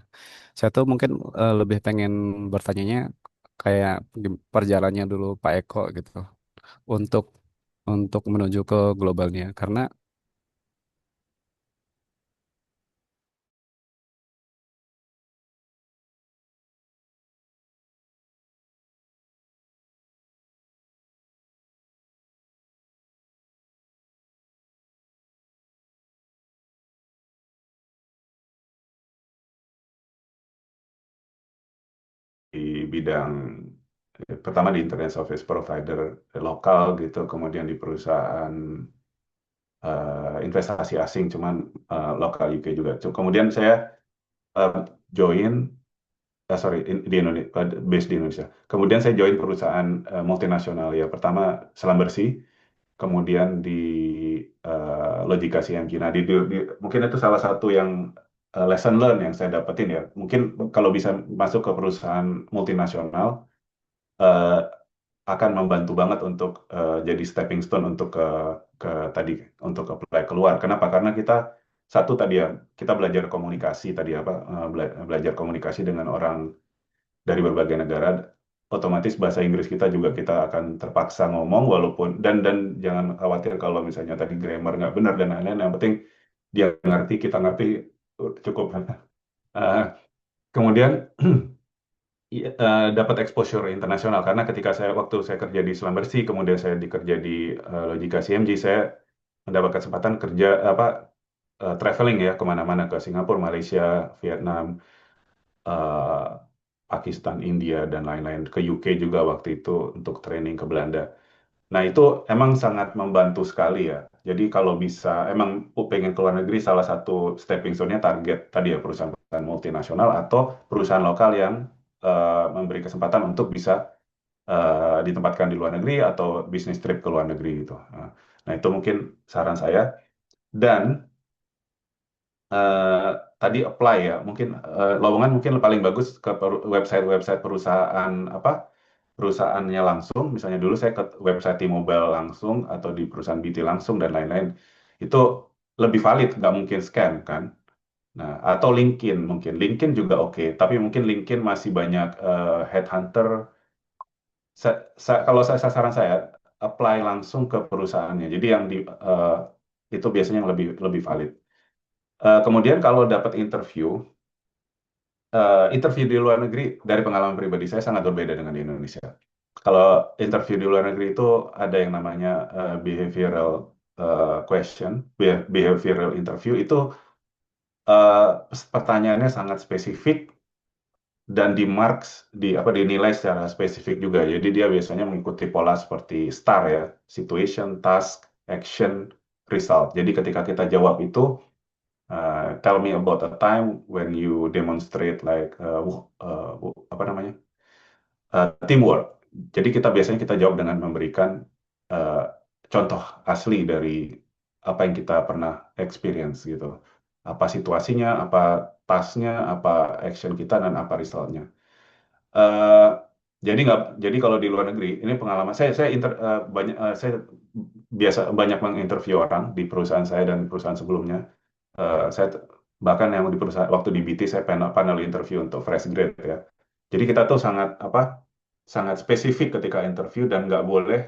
saya tuh mungkin lebih pengen bertanyanya kayak perjalannya dulu Pak Eko gitu untuk menuju ke globalnya, karena Di bidang pertama di internet service provider lokal gitu, kemudian di perusahaan investasi asing, cuman lokal UK juga. Kemudian saya eh, join, di Indonesia, based di Indonesia. Kemudian saya join perusahaan multinasional ya. Pertama Selam Bersih, kemudian di Logika CMG. Nah, mungkin itu salah satu yang lesson learn yang saya dapetin ya. Mungkin kalau bisa masuk ke perusahaan multinasional, eh, akan membantu banget untuk jadi stepping stone untuk ke tadi untuk apply keluar. Kenapa? Karena kita satu tadi ya, kita belajar komunikasi tadi apa belajar komunikasi dengan orang dari berbagai negara. Otomatis bahasa Inggris kita juga kita akan terpaksa ngomong, walaupun dan jangan khawatir kalau misalnya tadi grammar nggak benar dan lain-lain. Yang penting dia ngerti, kita ngerti, cukup. Eh, kemudian iya, dapat exposure internasional karena ketika waktu saya kerja di Selam Bersih, kemudian saya dikerja di Logika CMG, saya mendapat kesempatan kerja apa traveling ya kemana-mana, ke Singapura, Malaysia, Vietnam, eh, Pakistan, India dan lain-lain, ke UK juga waktu itu untuk training, ke Belanda. Nah itu emang sangat membantu sekali ya. Jadi kalau bisa, emang pengen ke luar negeri, salah satu stepping stone-nya target tadi ya perusahaan-perusahaan multinasional atau perusahaan lokal yang memberi kesempatan untuk bisa ditempatkan di luar negeri atau bisnis trip ke luar negeri gitu. Nah, itu mungkin saran saya. Dan eh, tadi apply ya, mungkin lowongan mungkin paling bagus ke website-website perusahaan apa perusahaannya langsung. Misalnya dulu saya ke website T-Mobile langsung atau di perusahaan BT langsung dan lain-lain. Itu lebih valid, nggak mungkin scam kan. Nah, atau LinkedIn mungkin. LinkedIn juga oke, tapi mungkin LinkedIn masih banyak headhunter. Kalau saran saya apply langsung ke perusahaannya. Jadi yang itu biasanya yang lebih lebih valid. Kemudian kalau dapat interview, interview di luar negeri dari pengalaman pribadi saya sangat berbeda dengan di Indonesia. Kalau interview di luar negeri itu ada yang namanya behavioral question, behavioral interview itu eh, pertanyaannya sangat spesifik dan di marks dinilai secara spesifik juga. Jadi dia biasanya mengikuti pola seperti STAR ya, situation, task, action, result. Jadi ketika kita jawab itu tell me about a time when you demonstrate like apa namanya teamwork. Jadi biasanya kita jawab dengan memberikan uh, contoh asli dari apa yang kita pernah experience gitu. Apa situasinya, apa tasknya, apa action kita dan apa resultnya. Eh, jadi nggak, jadi kalau di luar negeri, ini pengalaman saya biasa banyak menginterview orang di perusahaan saya dan perusahaan sebelumnya. Saya bahkan yang di perusahaan waktu di BT saya panel interview untuk fresh grade ya. Jadi kita tuh sangat spesifik ketika interview dan nggak boleh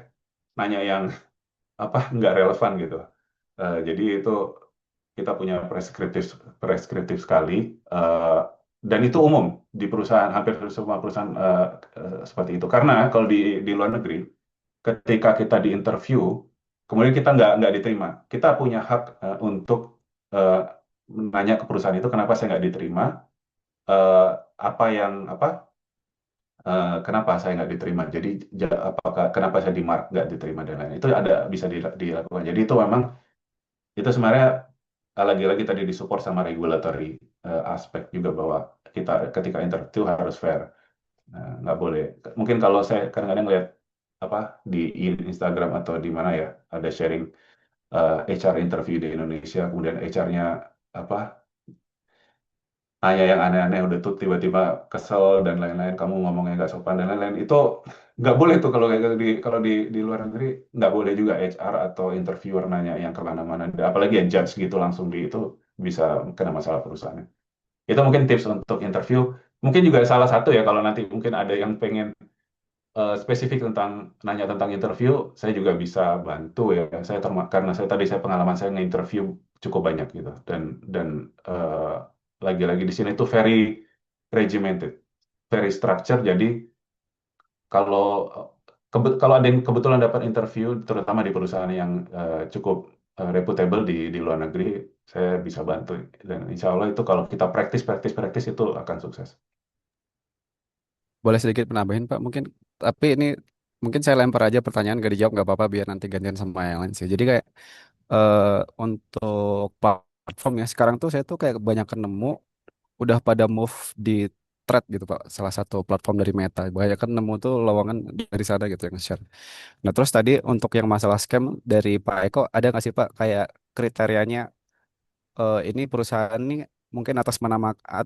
nanya yang nggak relevan gitu. Jadi itu kita punya preskriptif preskriptif sekali eh, dan itu umum di perusahaan hampir semua perusahaan seperti itu. Karena kalau di luar negeri ketika kita di interview kemudian kita nggak diterima, kita punya hak untuk eh, menanya ke perusahaan itu kenapa saya nggak diterima, eh, apa yang kenapa saya nggak diterima. Jadi apakah kenapa saya di mark nggak diterima dan lain-lain. Itu ada bisa dilakukan. Jadi itu memang itu sebenarnya lagi-lagi tadi disupport sama regulatory aspek juga bahwa kita ketika interview harus fair. Nah, nggak boleh. Mungkin kalau saya kadang-kadang lihat apa di Instagram atau di mana ya ada sharing HR interview di Indonesia, kemudian HR-nya apa nanya yang aneh-aneh udah tuh tiba-tiba kesel dan lain-lain, kamu ngomongnya nggak sopan dan lain-lain. Itu nggak boleh tuh kalau kayak gitu di luar negeri nggak boleh juga HR atau interviewer nanya yang kemana-mana. Apalagi yang judge gitu langsung di itu bisa kena masalah perusahaannya. Itu mungkin tips untuk interview. Mungkin juga salah satu ya kalau nanti mungkin ada yang pengen spesifik tentang nanya tentang interview, saya juga bisa bantu ya. Karena saya pengalaman saya nge-interview cukup banyak gitu dan lagi-lagi di sini tuh very regimented, very structured. Jadi kalau kalau ada yang kebetulan dapat interview, terutama di perusahaan yang cukup reputable di luar negeri, saya bisa bantu. Dan insya Allah itu kalau kita praktis itu akan sukses. Boleh sedikit penambahin Pak mungkin, tapi ini mungkin saya lempar aja pertanyaan gak dijawab nggak apa-apa biar nanti gantian sama yang lain sih. Jadi kayak untuk platform ya sekarang tuh saya tuh kayak kebanyakan nemu udah pada move di Thread gitu Pak, salah satu platform dari Meta. Banyak kan nemu tuh lowongan dari sana gitu yang share. Nah terus tadi untuk yang masalah scam dari Pak Eko ada nggak sih Pak kayak kriterianya ini perusahaan ini mungkin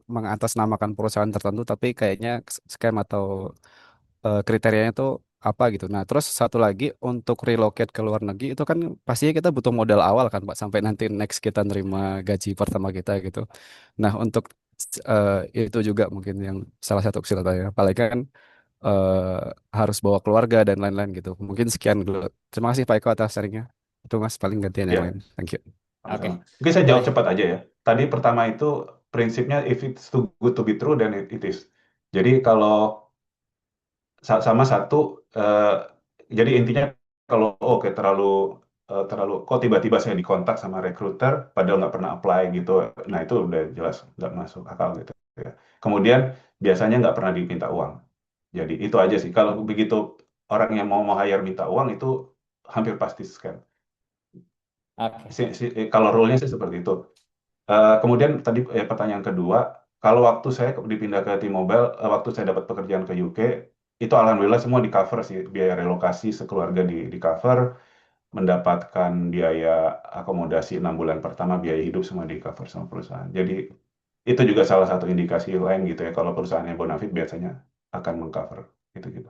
mengatasnamakan perusahaan tertentu tapi kayaknya scam atau kriterianya itu apa gitu. Nah, terus satu lagi untuk relocate ke luar negeri itu kan pastinya kita butuh modal awal kan Pak sampai nanti next kita nerima gaji pertama kita gitu. Nah, untuk itu juga mungkin yang salah satu kesulitannya. Apalagi kan harus bawa keluarga dan lain-lain gitu. Mungkin sekian dulu. Terima kasih Pak Eko atas sharingnya. Itu Mas paling gantian yang Ya, lain. Thank you. Oke, sama-sama. Mungkin saya jawab boleh. cepat aja ya. Tadi pertama itu prinsipnya if it's too good to be true, then it is. Jadi kalau sama satu, eh, jadi intinya kalau oke terlalu kok tiba-tiba saya dikontak sama recruiter padahal nggak pernah apply gitu, nah itu udah jelas nggak masuk akal gitu ya. Kemudian biasanya nggak pernah diminta uang. Jadi itu aja sih. Kalau begitu orang yang mau hire minta uang itu hampir pasti scam. Oke. Kalau rule-nya sih seperti itu. Kemudian tadi pertanyaan kedua, kalau waktu saya dipindah ke T-Mobile, waktu saya dapat pekerjaan ke UK, itu alhamdulillah semua di cover sih, biaya relokasi sekeluarga di cover, mendapatkan biaya akomodasi 6 bulan pertama, biaya hidup semua di cover sama perusahaan. Jadi itu juga salah satu indikasi lain gitu ya, kalau perusahaannya bonafit biasanya akan mengcover gitu-gitu.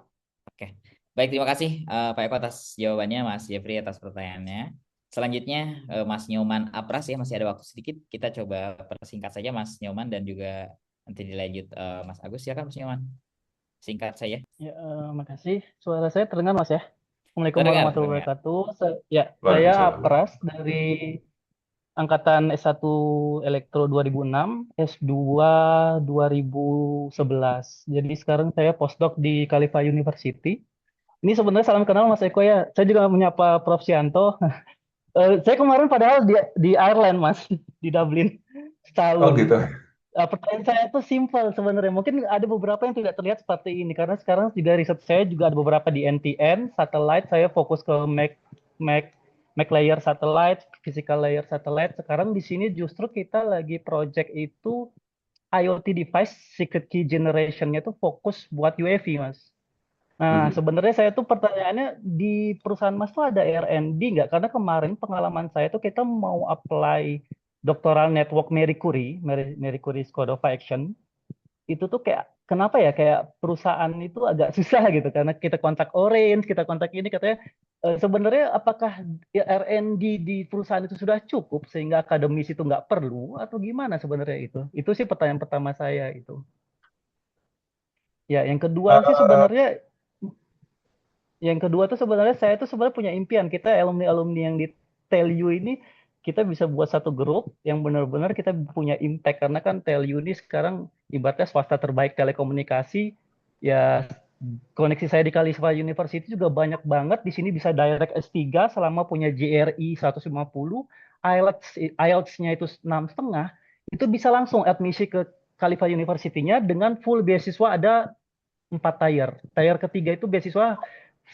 Oke. Baik, terima kasih Pak Eko atas jawabannya, Mas Jeffrey atas pertanyaannya. Selanjutnya Mas Nyoman Apras ya, masih ada waktu sedikit. Kita coba persingkat saja Mas Nyoman dan juga nanti dilanjut Mas Agus. Silakan Mas Nyoman. Singkat saja. Ya, makasih. Suara saya terdengar, Mas ya? Assalamualaikum Terdengar, warahmatullahi terdengar. wabarakatuh. Ya, saya Waalaikumsalam. Pras dari angkatan S1 Elektro 2006, S2 2011. Jadi sekarang saya postdoc di Khalifa University. Ini sebenarnya salam kenal Mas Eko ya. Saya juga menyapa Prof. Sianto. Saya kemarin padahal di Ireland, Mas, di Dublin Oh setahun. gitu. Pertanyaan saya itu simpel sebenarnya. Mungkin ada beberapa yang tidak terlihat seperti ini karena sekarang juga riset saya juga ada beberapa di NTN, satellite. Saya fokus ke Mac, Mac layer satellite, physical layer satellite. Sekarang di sini justru kita lagi project itu IoT device secret key generation-nya tuh fokus buat UAV, Mas. Nah, Mhm. sebenarnya saya tuh pertanyaannya di perusahaan Mas tuh ada R&D nggak? Karena kemarin pengalaman saya tuh kita mau apply doctoral network Marie Curie, Marie Curie Code of Action. Itu tuh kayak kenapa ya kayak perusahaan itu agak susah gitu karena kita kontak Orange, kita kontak ini katanya sebenarnya apakah R&D di perusahaan itu sudah cukup sehingga akademis itu nggak perlu atau gimana sebenarnya itu? Itu sih pertanyaan pertama saya itu. Ya, yang kedua sih Eh, sebenarnya tuh sebenarnya saya tuh sebenarnya punya impian kita alumni-alumni yang di TELU ini kita bisa buat satu grup yang benar-benar kita punya impact karena kan TELU ini sekarang ibaratnya swasta terbaik telekomunikasi ya koneksi saya di Khalifa University juga banyak banget di sini bisa direct S3 selama punya GRE 150 IELTS-nya itu 6,5 itu bisa langsung admisi ke Khalifa University-nya dengan full beasiswa ada 4 tier. Tier ketiga itu beasiswa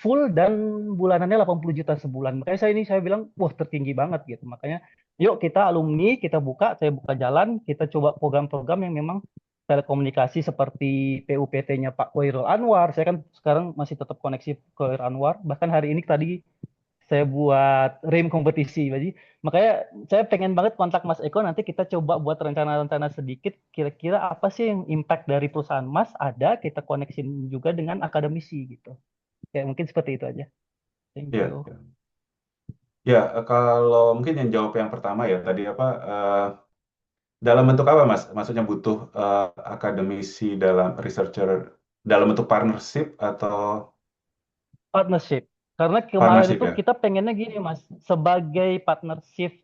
full dan bulanannya 80 juta sebulan. Makanya saya bilang, wah tertinggi banget gitu. Makanya yuk kita alumni, kita buka, saya buka jalan, kita coba program-program yang memang telekomunikasi seperti PUPT-nya Pak Koirul Anwar. Saya kan sekarang masih tetap koneksi Koirul Anwar. Bahkan hari ini tadi saya buat RIM kompetisi. Jadi makanya saya pengen banget kontak Mas Eko nanti kita coba buat rencana-rencana sedikit kira-kira apa sih yang impact dari perusahaan Mas ada kita koneksin juga dengan akademisi gitu. Kayak mungkin seperti itu aja. Thank ya, you. ya. Ya, kalau mungkin yang jawab yang pertama ya tadi apa dalam bentuk apa Mas? Maksudnya butuh akademisi dalam researcher dalam bentuk partnership atau Partnership. Karena kemarin partnership itu ya? kita pengennya gini Mas, sebagai partnership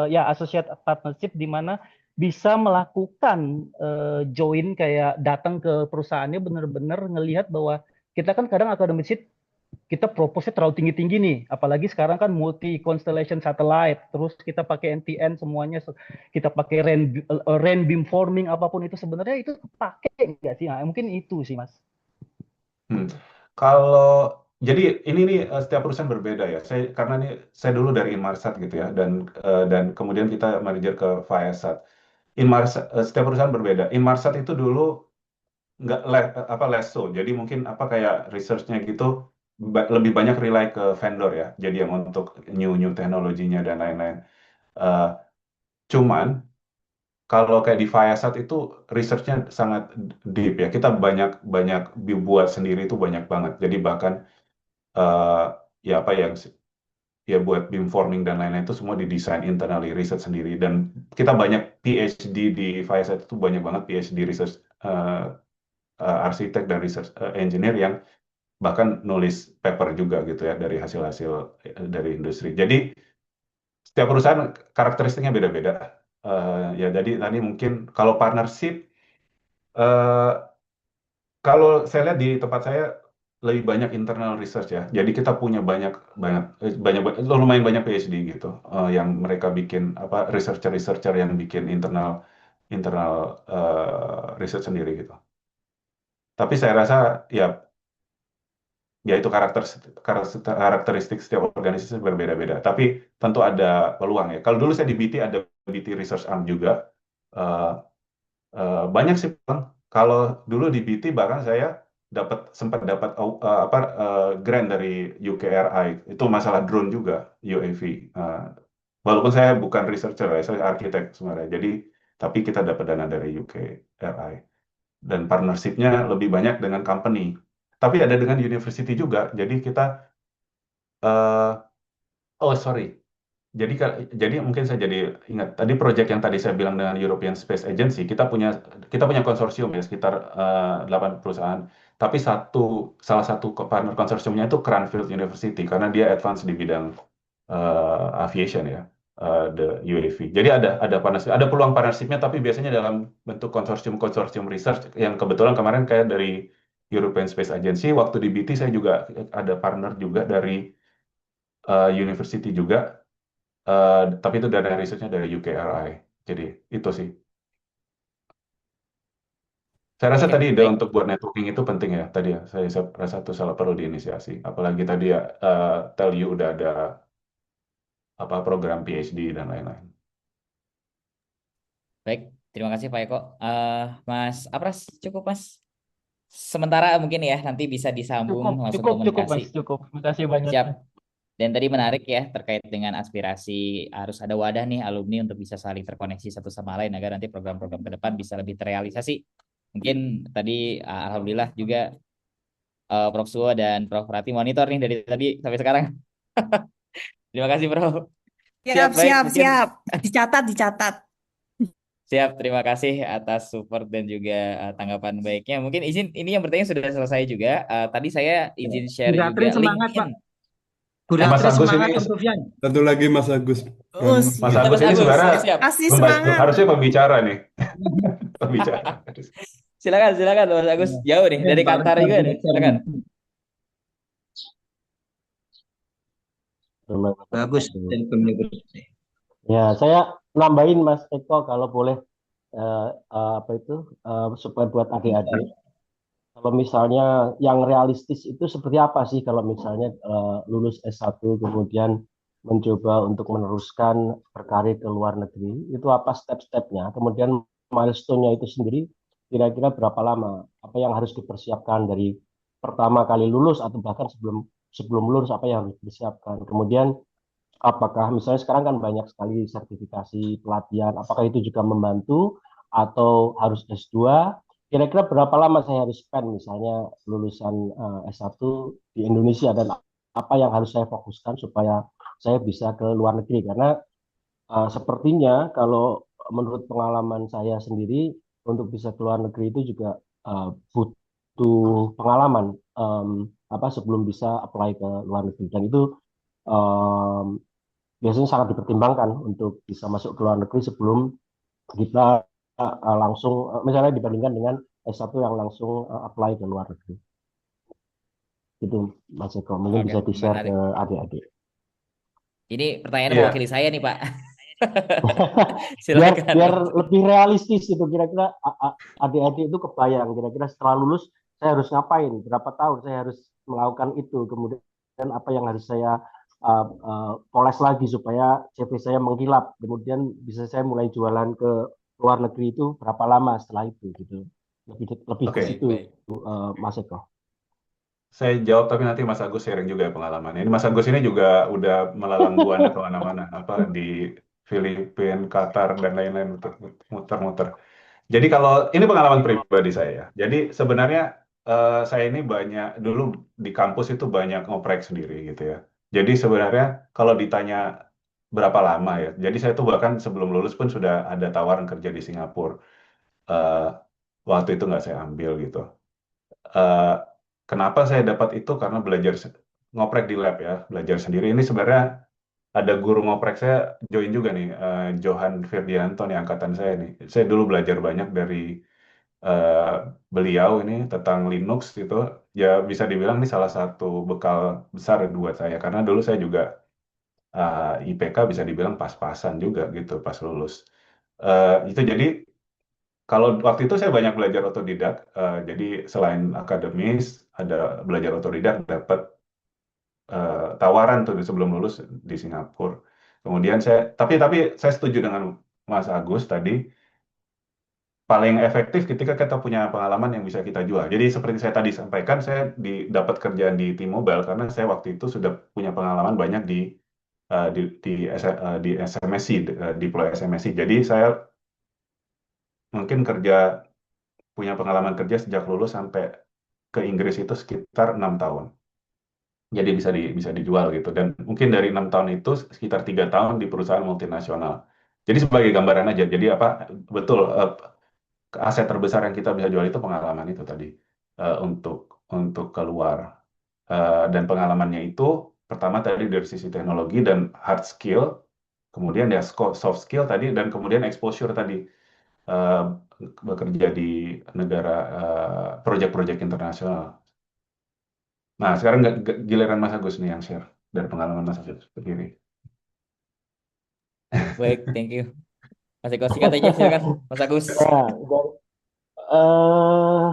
ya associate partnership di mana bisa melakukan join kayak datang ke perusahaannya benar-benar ngelihat bahwa kita kan kadang akademisi kita propose-nya terlalu tinggi-tinggi nih. Apalagi sekarang kan multi constellation satellite, terus kita pakai NTN semuanya, kita pakai RAN beamforming apapun itu sebenarnya itu pakai nggak sih? Nah, mungkin itu sih Mas. Hmm. Kalau jadi ini nih setiap perusahaan berbeda ya. Karena nih saya dulu dari Inmarsat gitu ya dan kemudian kita merger ke Viasat. Setiap perusahaan berbeda. Inmarsat itu dulu nggak apa less so. Jadi mungkin apa kayak research-nya gitu lebih banyak rely ke vendor ya. Jadi yang untuk new teknologinya dan lain-lain. Eh, cuman kalau kayak di Viasat itu research-nya sangat deep ya. Kita banyak banyak buat sendiri itu banyak banget. Jadi bahkan eh, ya apa yang ya buat beamforming dan lain-lain itu semua didesain internally riset sendiri dan kita banyak PhD di Viasat itu banyak banget PhD research arsitek dan research engineer yang bahkan nulis paper juga gitu ya dari hasil-hasil dari industri. Jadi setiap perusahaan karakteristiknya beda-beda. Ya jadi tadi mungkin kalau partnership eh, kalau saya lihat di tempat saya lebih banyak internal research ya. Jadi kita punya banyak banyak lumayan banyak PhD gitu yang mereka bikin apa researcher yang bikin internal internal research sendiri gitu. Tapi saya rasa ya ya itu karakteristik setiap organisasi berbeda-beda. Tapi tentu ada peluang ya. Kalau dulu saya di BT ada BT Research Arm juga. Eh, Banyak sih Bang. Kalau dulu di BT bahkan saya sempat dapat grant dari UKRI. Itu masalah drone juga, UAV. Eh, Walaupun saya bukan researcher, ya, saya arsitek sebenarnya. Jadi tapi kita dapat dana dari UKRI dan partnershipnya lebih banyak dengan company. Tapi ada dengan university juga. Jadi kita eh oh sorry. Jadi mungkin saya jadi ingat tadi proyek yang tadi saya bilang dengan European Space Agency, kita punya konsorsium ya sekitar 8 perusahaan. Tapi salah satu partner konsorsiumnya itu Cranfield University karena dia advance di bidang aviation ya, the UAV. Jadi ada partnership, ada peluang partnershipnya tapi biasanya dalam bentuk konsorsium research yang kebetulan kemarin kayak dari European Space Agency waktu di BT saya juga ada partner juga dari university juga. Tapi itu dana risetnya dari UKRI. Jadi itu sih. Saya rasa Oke, tadi baik. untuk buat networking itu penting ya. Tadi ya, saya rasa itu salah perlu diinisiasi. Apalagi tadi ya, tell you udah ada program PhD dan lain-lain. Baik, terima kasih Pak Eko. Mas Apras, cukup Mas. Sementara mungkin ya, nanti bisa disambung langsung Cukup komunikasi. Mas, cukup. Terima kasih banyak. Siap. Dan tadi menarik ya terkait dengan aspirasi harus ada wadah nih alumni untuk bisa saling terkoneksi satu sama lain agar nanti program-program ke depan bisa lebih terrealisasi. Mungkin tadi alhamdulillah juga Prof Suwo dan Prof Rati monitor nih dari tadi sampai sekarang. Terima kasih Prof. Siap, baik. siap, Mungkin siap. Dicatat. siap. Terima kasih atas support dan juga tanggapan baiknya. Mungkin izin ini yang bertanya sudah selesai juga. Tadi saya izin share Bu Ratri juga semangat, Pak. LinkedIn. Bu Mas Ratri Agus semangat, ini Om Sufyan. Satu lagi Mas Agus. Oh, Mas siap. Agus Mas ini Agus, sebenarnya siap. Kasih semangat. harusnya pembicara nih. Pembicara. Silakan Mas Agus. Jauh nih dari Qatar juga nih. Silakan. Bagus. Ya, saya nambahin Mas Eko kalau boleh supaya buat adik-adik. Kalau misalnya yang realistis itu seperti apa sih kalau misalnya lulus S1 kemudian mencoba untuk meneruskan berkarir ke luar negeri, itu apa step-stepnya? Kemudian milestone-nya itu sendiri kira-kira berapa lama? Apa yang harus dipersiapkan dari pertama kali lulus atau bahkan sebelum lulus apa yang harus dipersiapkan? Kemudian apakah misalnya sekarang kan banyak sekali sertifikasi pelatihan, apakah itu juga membantu atau harus S2? Kira-kira berapa lama saya harus spend misalnya lulusan S1 di Indonesia dan apa yang harus saya fokuskan supaya saya bisa ke luar negeri? Karena sepertinya kalau menurut pengalaman saya sendiri untuk bisa ke luar negeri itu juga butuh pengalaman sebelum bisa apply ke luar negeri dan itu biasanya sangat dipertimbangkan untuk bisa masuk ke luar negeri sebelum kita langsung misalnya dibandingkan dengan S1 yang langsung apply ke luar negeri. Itu Mas Eko, mungkin bisa di-share ke adik-adik. Ini pertanyaan Iya. mewakili saya nih Pak. biar lebih realistis itu kira-kira adik-adik itu kebayang kira-kira setelah lulus saya harus ngapain, berapa tahun saya harus melakukan itu, kemudian apa yang harus saya poles lagi supaya CV saya mengkilap, kemudian bisa saya mulai jualan ke luar negeri itu berapa lama setelah itu gitu. Lebih Oke. ke situ Mas Eko. Saya jawab tapi nanti Mas Agus sharing juga pengalamannya. Ini Mas Agus ini juga udah melalang buana kemana-mana, di Filipina, Qatar dan lain-lain muter-muter. Jadi kalau ini pengalaman pribadi saya. Jadi sebenarnya saya ini banyak dulu di kampus itu banyak ngoprek sendiri gitu ya. Jadi sebenarnya kalau ditanya berapa lama ya. Jadi saya tuh bahkan sebelum lulus pun sudah ada tawaran kerja di Singapura. Waktu itu nggak saya ambil gitu. Kenapa saya dapat itu? Karena belajar ngoprek di lab ya, belajar sendiri. Ini sebenarnya ada guru ngoprek saya join juga nih, Johan Firdianto nih angkatan saya nih. Saya dulu belajar banyak dari beliau ini tentang Linux gitu. Ya bisa dibilang ini salah satu bekal besar buat saya karena dulu saya juga IPK bisa dibilang pas-pasan juga gitu pas lulus. Itu jadi kalau waktu itu saya banyak belajar otodidak, jadi selain akademis, ada belajar otodidak, dapat tawaran tuh sebelum lulus di Singapura. Kemudian tapi saya setuju dengan Mas Agus tadi, paling efektif ketika kita punya pengalaman yang bisa kita jual. Jadi seperti saya tadi sampaikan, saya dapat kerjaan di T-Mobile karena saya waktu itu sudah punya pengalaman banyak di SMSC, deploy SMSC. Jadi saya mungkin punya pengalaman kerja sejak lulus sampai ke Inggris itu sekitar 6 tahun. Jadi bisa dijual gitu. Dan mungkin dari 6 tahun itu sekitar 3 tahun di perusahaan multinasional. Jadi sebagai gambaran aja. Jadi apa betul, aset terbesar yang kita bisa jual itu pengalaman itu tadi, untuk keluar. Dan pengalamannya itu pertama tadi dari sisi teknologi dan hard skill, kemudian ya soft skill tadi, dan kemudian exposure tadi, eh, bekerja di negara, proyek-proyek internasional. Nah, sekarang giliran Mas Agus nih yang share dari pengalaman Mas Agus sendiri. Baik, thank you. Mas Eko, singkat aja, silakan, Mas Agus. Ya, eh,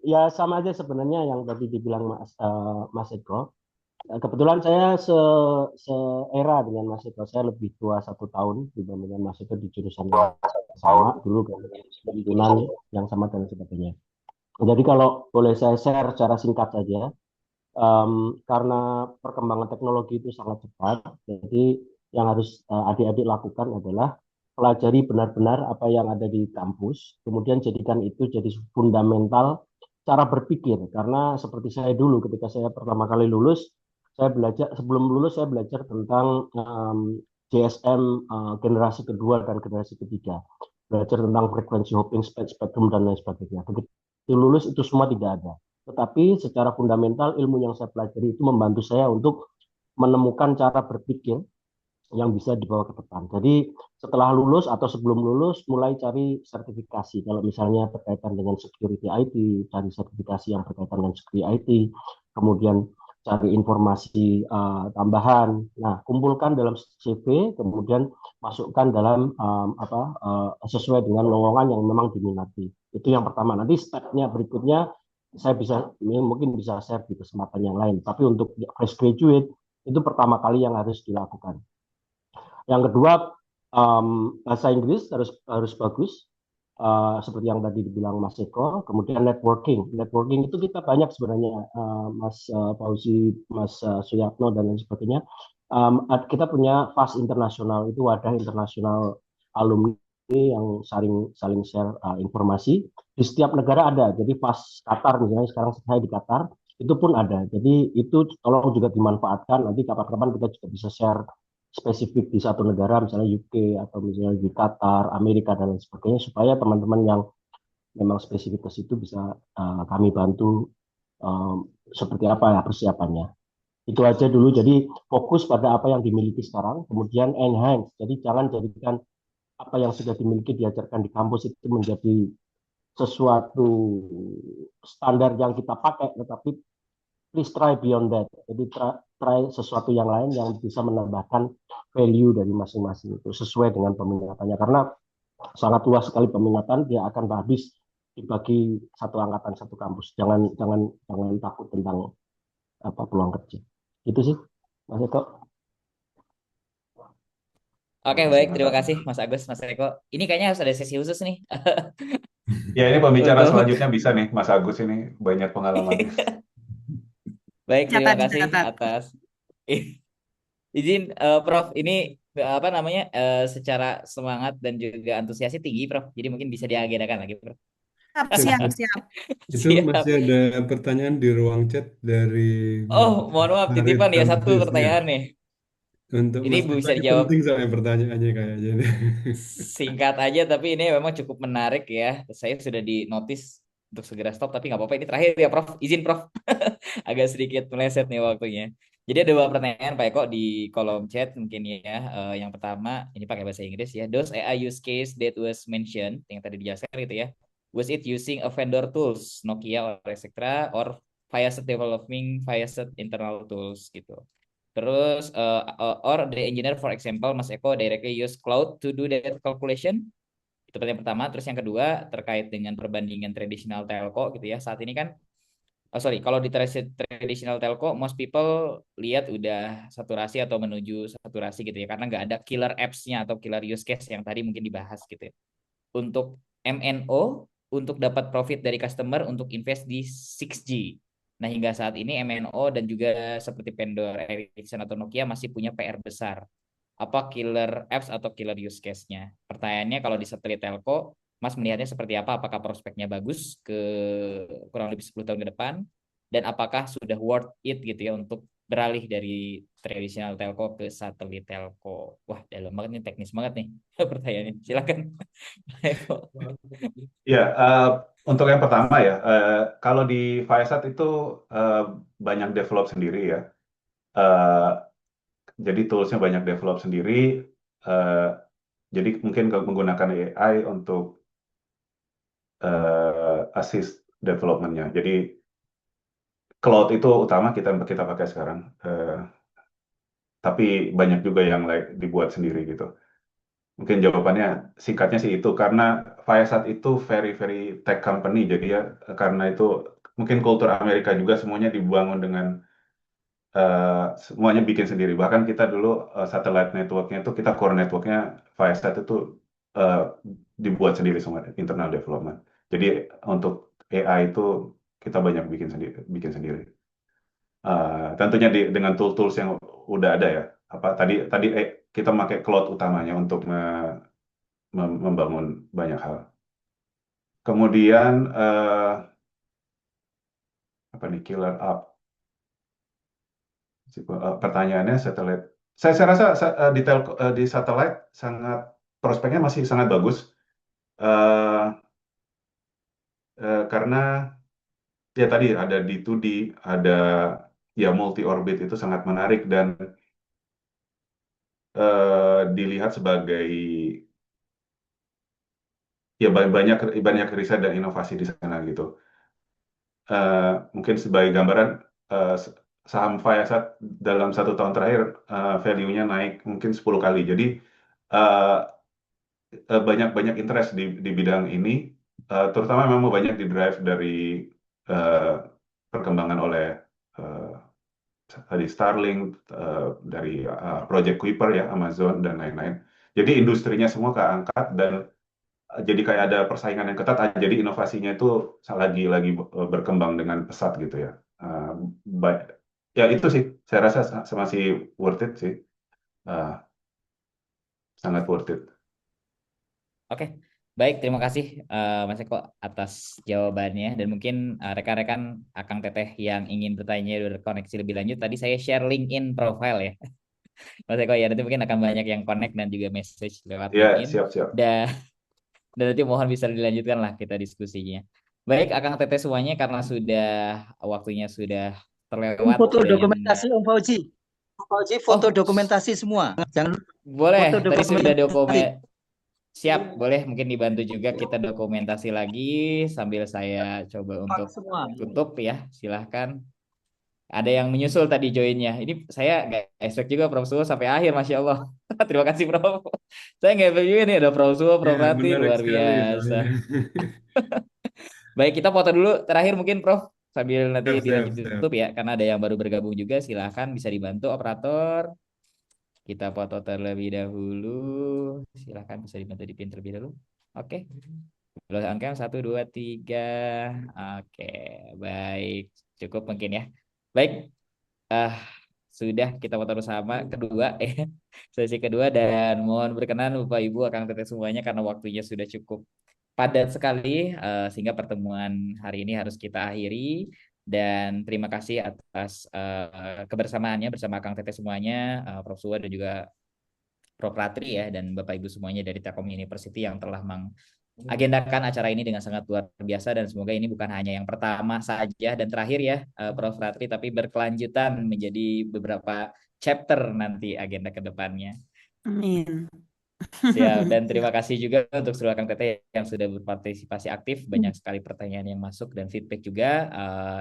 ya sama aja sebenarnya yang tadi dibilang Mas Eko. Kebetulan saya seera dengan Mas Eko. Saya lebih tua 1 tahun dibandingkan Mas Eko di jurusan yang sama dulu, kebetulan yang sama dan sebagainya. Jadi kalau boleh saya share secara singkat saja, karena perkembangan teknologi itu sangat cepat, jadi yang harus adik-adik lakukan adalah pelajari benar-benar apa yang ada di kampus, kemudian jadikan itu jadi fundamental cara berpikir. Karena seperti saya dulu, ketika saya pertama kali lulus, sebelum lulus saya belajar tentang GSM generasi kedua dan generasi ketiga, belajar tentang frekuensi hopping, spektrum dan lain sebagainya. Begitu lulus itu semua tidak ada. Tetapi secara fundamental ilmu yang saya pelajari itu membantu saya untuk menemukan cara berpikir yang bisa dibawa ke depan. Jadi setelah lulus atau sebelum lulus mulai cari sertifikasi. Kalau misalnya berkaitan dengan security IT, cari sertifikasi yang berkaitan dengan security IT, kemudian cari informasi tambahan. Nah, kumpulkan dalam CV, kemudian masukkan dalam sesuai dengan lowongan yang memang diminati. Itu yang pertama. Nanti stepnya berikutnya saya mungkin bisa share di kesempatan yang lain. Tapi untuk fresh graduate itu pertama kali yang harus dilakukan. Yang kedua, bahasa Inggris harus bagus, seperti yang tadi dibilang Mas Eko. Kemudian networking itu kita banyak sebenarnya, Mas Fauzi, Mas Suyatno dan lain sebagainya. Kita punya FAS internasional, itu wadah internasional alumni yang saling share informasi. Di setiap negara ada. Jadi FAS Qatar misalnya, sekarang saya di Qatar, itu pun ada. Jadi itu tolong juga dimanfaatkan. Nanti kapan-kapan kita juga bisa share spesifik di satu negara, misalnya UK atau misalnya di Qatar, Amerika dan lain sebagainya, supaya teman-teman yang memang spesifik ke situ bisa kami bantu seperti apa ya persiapannya. Itu aja dulu. Jadi fokus pada apa yang dimiliki sekarang, kemudian enhance. Jadi jangan jadikan apa yang sudah dimiliki diajarkan di kampus itu menjadi sesuatu standar yang kita pakai, tetapi please try beyond that. Jadi try sesuatu yang lain yang bisa menambahkan value dari masing-masing itu sesuai dengan peminatannya. Karena sangat luas sekali peminatan, dia akan habis dibagi satu angkatan satu kampus. Jangan takut tentang peluang kerja. Itu sih, Mas Eko. Oke, baik. Terima kasih Mas Agus, Mas Eko. Ini kayaknya harus ada sesi khusus nih. Ya, ini pembicara Untuk selanjutnya bisa nih, Mas Agus ini banyak pengalamannya. baik, terima Catat, kasih catat. atas izin, Prof. Ini apa namanya, secara semangat dan juga antusiasnya tinggi, Prof. Jadi mungkin bisa diagendakan lagi, Prof. Siap, siap. Itu Siap. masih ada pertanyaan di ruang chat dari Oh, mohon maaf, Farid titipan ya satu Tampis, ya. pertanyaan nih. Untuk Ini Mas Eko bisa ini dijawab penting soalnya pertanyaannya kayaknya. singkat aja, tapi ini memang cukup menarik ya. Saya sudah di notice untuk segera stop, tapi nggak apa-apa. Ini terakhir ya, Prof. Izin, Prof. Agak sedikit meleset nih waktunya. Jadi ada 2 pertanyaan Pak Eko di kolom chat mungkin ya. Yang pertama, ini pakai bahasa Inggris ya. Those AI use case that was mentioned, yang tadi dijelaskan gitu ya. Was it using a vendor tools, Nokia or etc. or Viasat developing Viasat internal tools gitu. Terus, or the engineer, for example, Mas Eko directly use cloud to do that calculation. Itu pertanyaan pertama. Terus yang kedua terkait dengan perbandingan tradisional telco gitu ya. Saat ini kan, oh sorry, kalau di traditional telco, most people lihat udah saturasi atau menuju saturasi gitu ya, karena nggak ada killer apps-nya atau killer use case yang tadi mungkin dibahas gitu ya. Untuk MNO, untuk dapat profit dari customer, untuk invest di 6G. Nah, hingga saat ini MNO dan juga seperti vendor Ericsson atau Nokia masih punya PR besar. Apa killer apps atau killer use case-nya? Pertanyaannya kalau di satelit telco, Mas melihatnya seperti apa? Apakah prospeknya bagus ke kurang lebih 10 tahun ke depan? Dan apakah sudah worth it gitu ya untuk beralih dari tradisional telco ke satelit telco? Wah, dalam banget nih, teknis banget nih pertanyaannya. Silakan. Ya, untuk yang pertama ya, kalau di Viasat itu eh, banyak develop sendiri ya. Eh, jadi toolsnya banyak develop sendiri. eh, jadi mungkin menggunakan AI untuk assist developmentnya. Jadi cloud itu utama kita kita pakai sekarang. Tapi banyak juga yang dibuat sendiri gitu. Mungkin jawabannya singkatnya sih itu karena Viasat itu very very tech company jadi ya karena itu mungkin kultur Amerika juga semuanya dibangun dengan semuanya bikin sendiri. Bahkan kita dulu satellite networknya itu kita core networknya Viasat itu eh, dibuat sendiri semua internal development. Jadi untuk AI itu kita banyak bikin sendiri. Tentunya dengan tools yang udah ada ya. Apa tadi tadi kita pakai cloud utamanya untuk membangun banyak hal. Kemudian apa nih killer app? Pertanyaannya satelit. Saya rasa di satelit sangat prospeknya masih sangat bagus eh, karena ya tadi ada D2D, ada ya multi orbit itu sangat menarik dan dilihat sebagai ya banyak banyak riset dan inovasi di sana gitu. Mungkin sebagai gambaran eh, saham Viasat dalam 1 tahun terakhir value-nya naik mungkin 10 kali. Jadi eh, banyak banyak interest di bidang ini, terutama memang banyak di drive dari eh, perkembangan oleh eh, tadi Starlink, dari Project Kuiper ya Amazon dan lain-lain. Jadi industrinya semua keangkat dan jadi kayak ada persaingan yang ketat, jadi inovasinya itu lagi berkembang dengan pesat gitu ya. Eh, ba- ya itu sih, saya rasa masih worth it sih. Eh, Sangat worth it. Oke, baik. Terima kasih Mas Eko atas jawabannya. Dan mungkin rekan-rekan Akang Teteh yang ingin bertanya koneksi lebih lanjut, tadi saya share LinkedIn profile ya. Mas Eko ya, nanti mungkin akan banyak yang connect dan juga message lewat Ya, LinkedIn. siap-siap. Dan nanti mohon bisa dilanjutkan lah kita diskusinya. Baik, Akang Teteh semuanya, karena sudah waktunya sudah terlewat Foto dan dokumentasi Om Fauzi. Om Fauzi foto oh dokumentasi semua. Jangan boleh, foto tadi sudah dokumentasi. siap, boleh mungkin dibantu juga kita dokumentasi lagi sambil saya coba untuk Semua. tutup ya. Silahkan. Ada yang menyusul tadi joinnya. Ini saya nggak expect juga Prof Suho sampai akhir, Masya Allah. Terima kasih Prof. Saya nggak expect juga nih ada Prof Suho, Prof Ya, Rati, menarik luar sekali biasa. soalnya. Baik, kita foto dulu terakhir mungkin Prof. Sambil nanti Siap, siap, dilanjut siap. tutup ya, karena ada yang baru bergabung juga. Silahkan bisa dibantu operator. Kita foto terlebih dahulu. Silahkan bisa dibantu di pin terlebih dahulu. Oke. Close on cam 1, 2, 3. Oke, baik. Cukup mungkin ya. Baik, ah sudah kita foto bersama kedua sesi kedua, dan mohon berkenan Bapak Ibu Akang Teteh semuanya karena waktunya sudah cukup padat sekali, sehingga pertemuan hari ini harus kita akhiri. Dan terima kasih atas kebersamaannya bersama Akang Teteh semuanya, Prof Suwa dan juga Prof Ratri ya, dan Bapak Ibu semuanya dari Telkom University yang telah mengagendakan acara ini dengan sangat luar biasa. Dan semoga ini bukan hanya yang pertama saja dan terakhir ya Prof Ratri, tapi berkelanjutan menjadi beberapa chapter nanti agenda ke depannya. Amin. Siap, dan terima kasih juga untuk seluruh Kang Teteh yang sudah berpartisipasi aktif. Banyak sekali pertanyaan yang masuk dan feedback juga.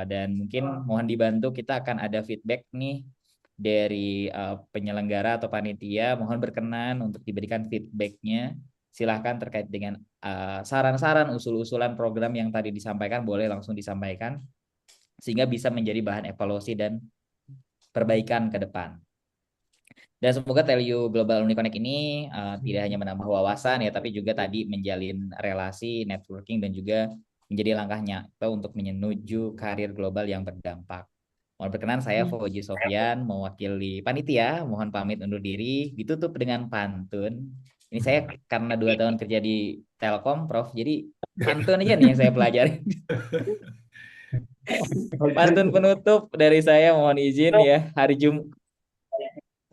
Dan mungkin mohon dibantu, kita akan ada feedback nih dari penyelenggara atau panitia. Mohon berkenan untuk diberikan feedbacknya Silahkan terkait dengan saran-saran, usul-usulan program yang tadi disampaikan boleh langsung disampaikan sehingga bisa menjadi bahan evaluasi dan perbaikan ke depan. Dan semoga Telyu Global Alumni Connect ini tidak hanya menambah wawasan ya, tapi juga tadi menjalin relasi, networking, dan juga menjadi langkah nyata untuk menuju karir global yang berdampak. Mohon berkenan, saya Fauzi Sofyan mewakili panitia, mohon pamit undur diri, ditutup dengan pantun. Ini saya karena 2 tahun kerja di Telkom, Prof, jadi pantun aja nih yang saya pelajari. Pantun penutup dari saya, mohon izin ya. Hari Jumat,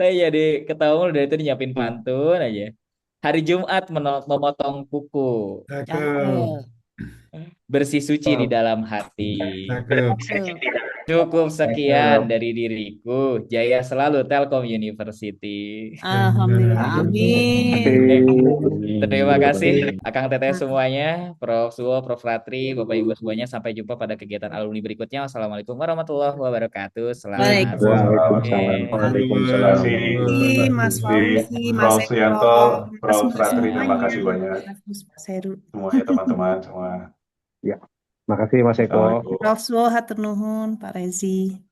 saya jadi ketawa mulu dari itu nyiapin pantun aja. Hari Jumat memotong kuku, Cakep. bersih suci di dalam hati. Cakep. Cukup sekian dari diriku. Jaya selalu Telkom University. Alhamdulillah. Amin. Terima kasih Akang Teteh semuanya, Prof Suwo, Prof Ratri, Bapak Ibu semuanya. Sampai jumpa pada kegiatan alumni berikutnya. Wassalamualaikum warahmatullahi wabarakatuh. Selamat sore. Waalaikumsalam. Terima kasih Mas Fauzi, Mas Prof Eko, Suyanto, Mas Prof Mbak Ratri, terima semuanya, kasih banyak Mas Heru. semuanya teman-teman semua. Ya, makasih Mas Eko. Assalamualaikum. Prof Suwo, hatur nuhun, Pak Rezi.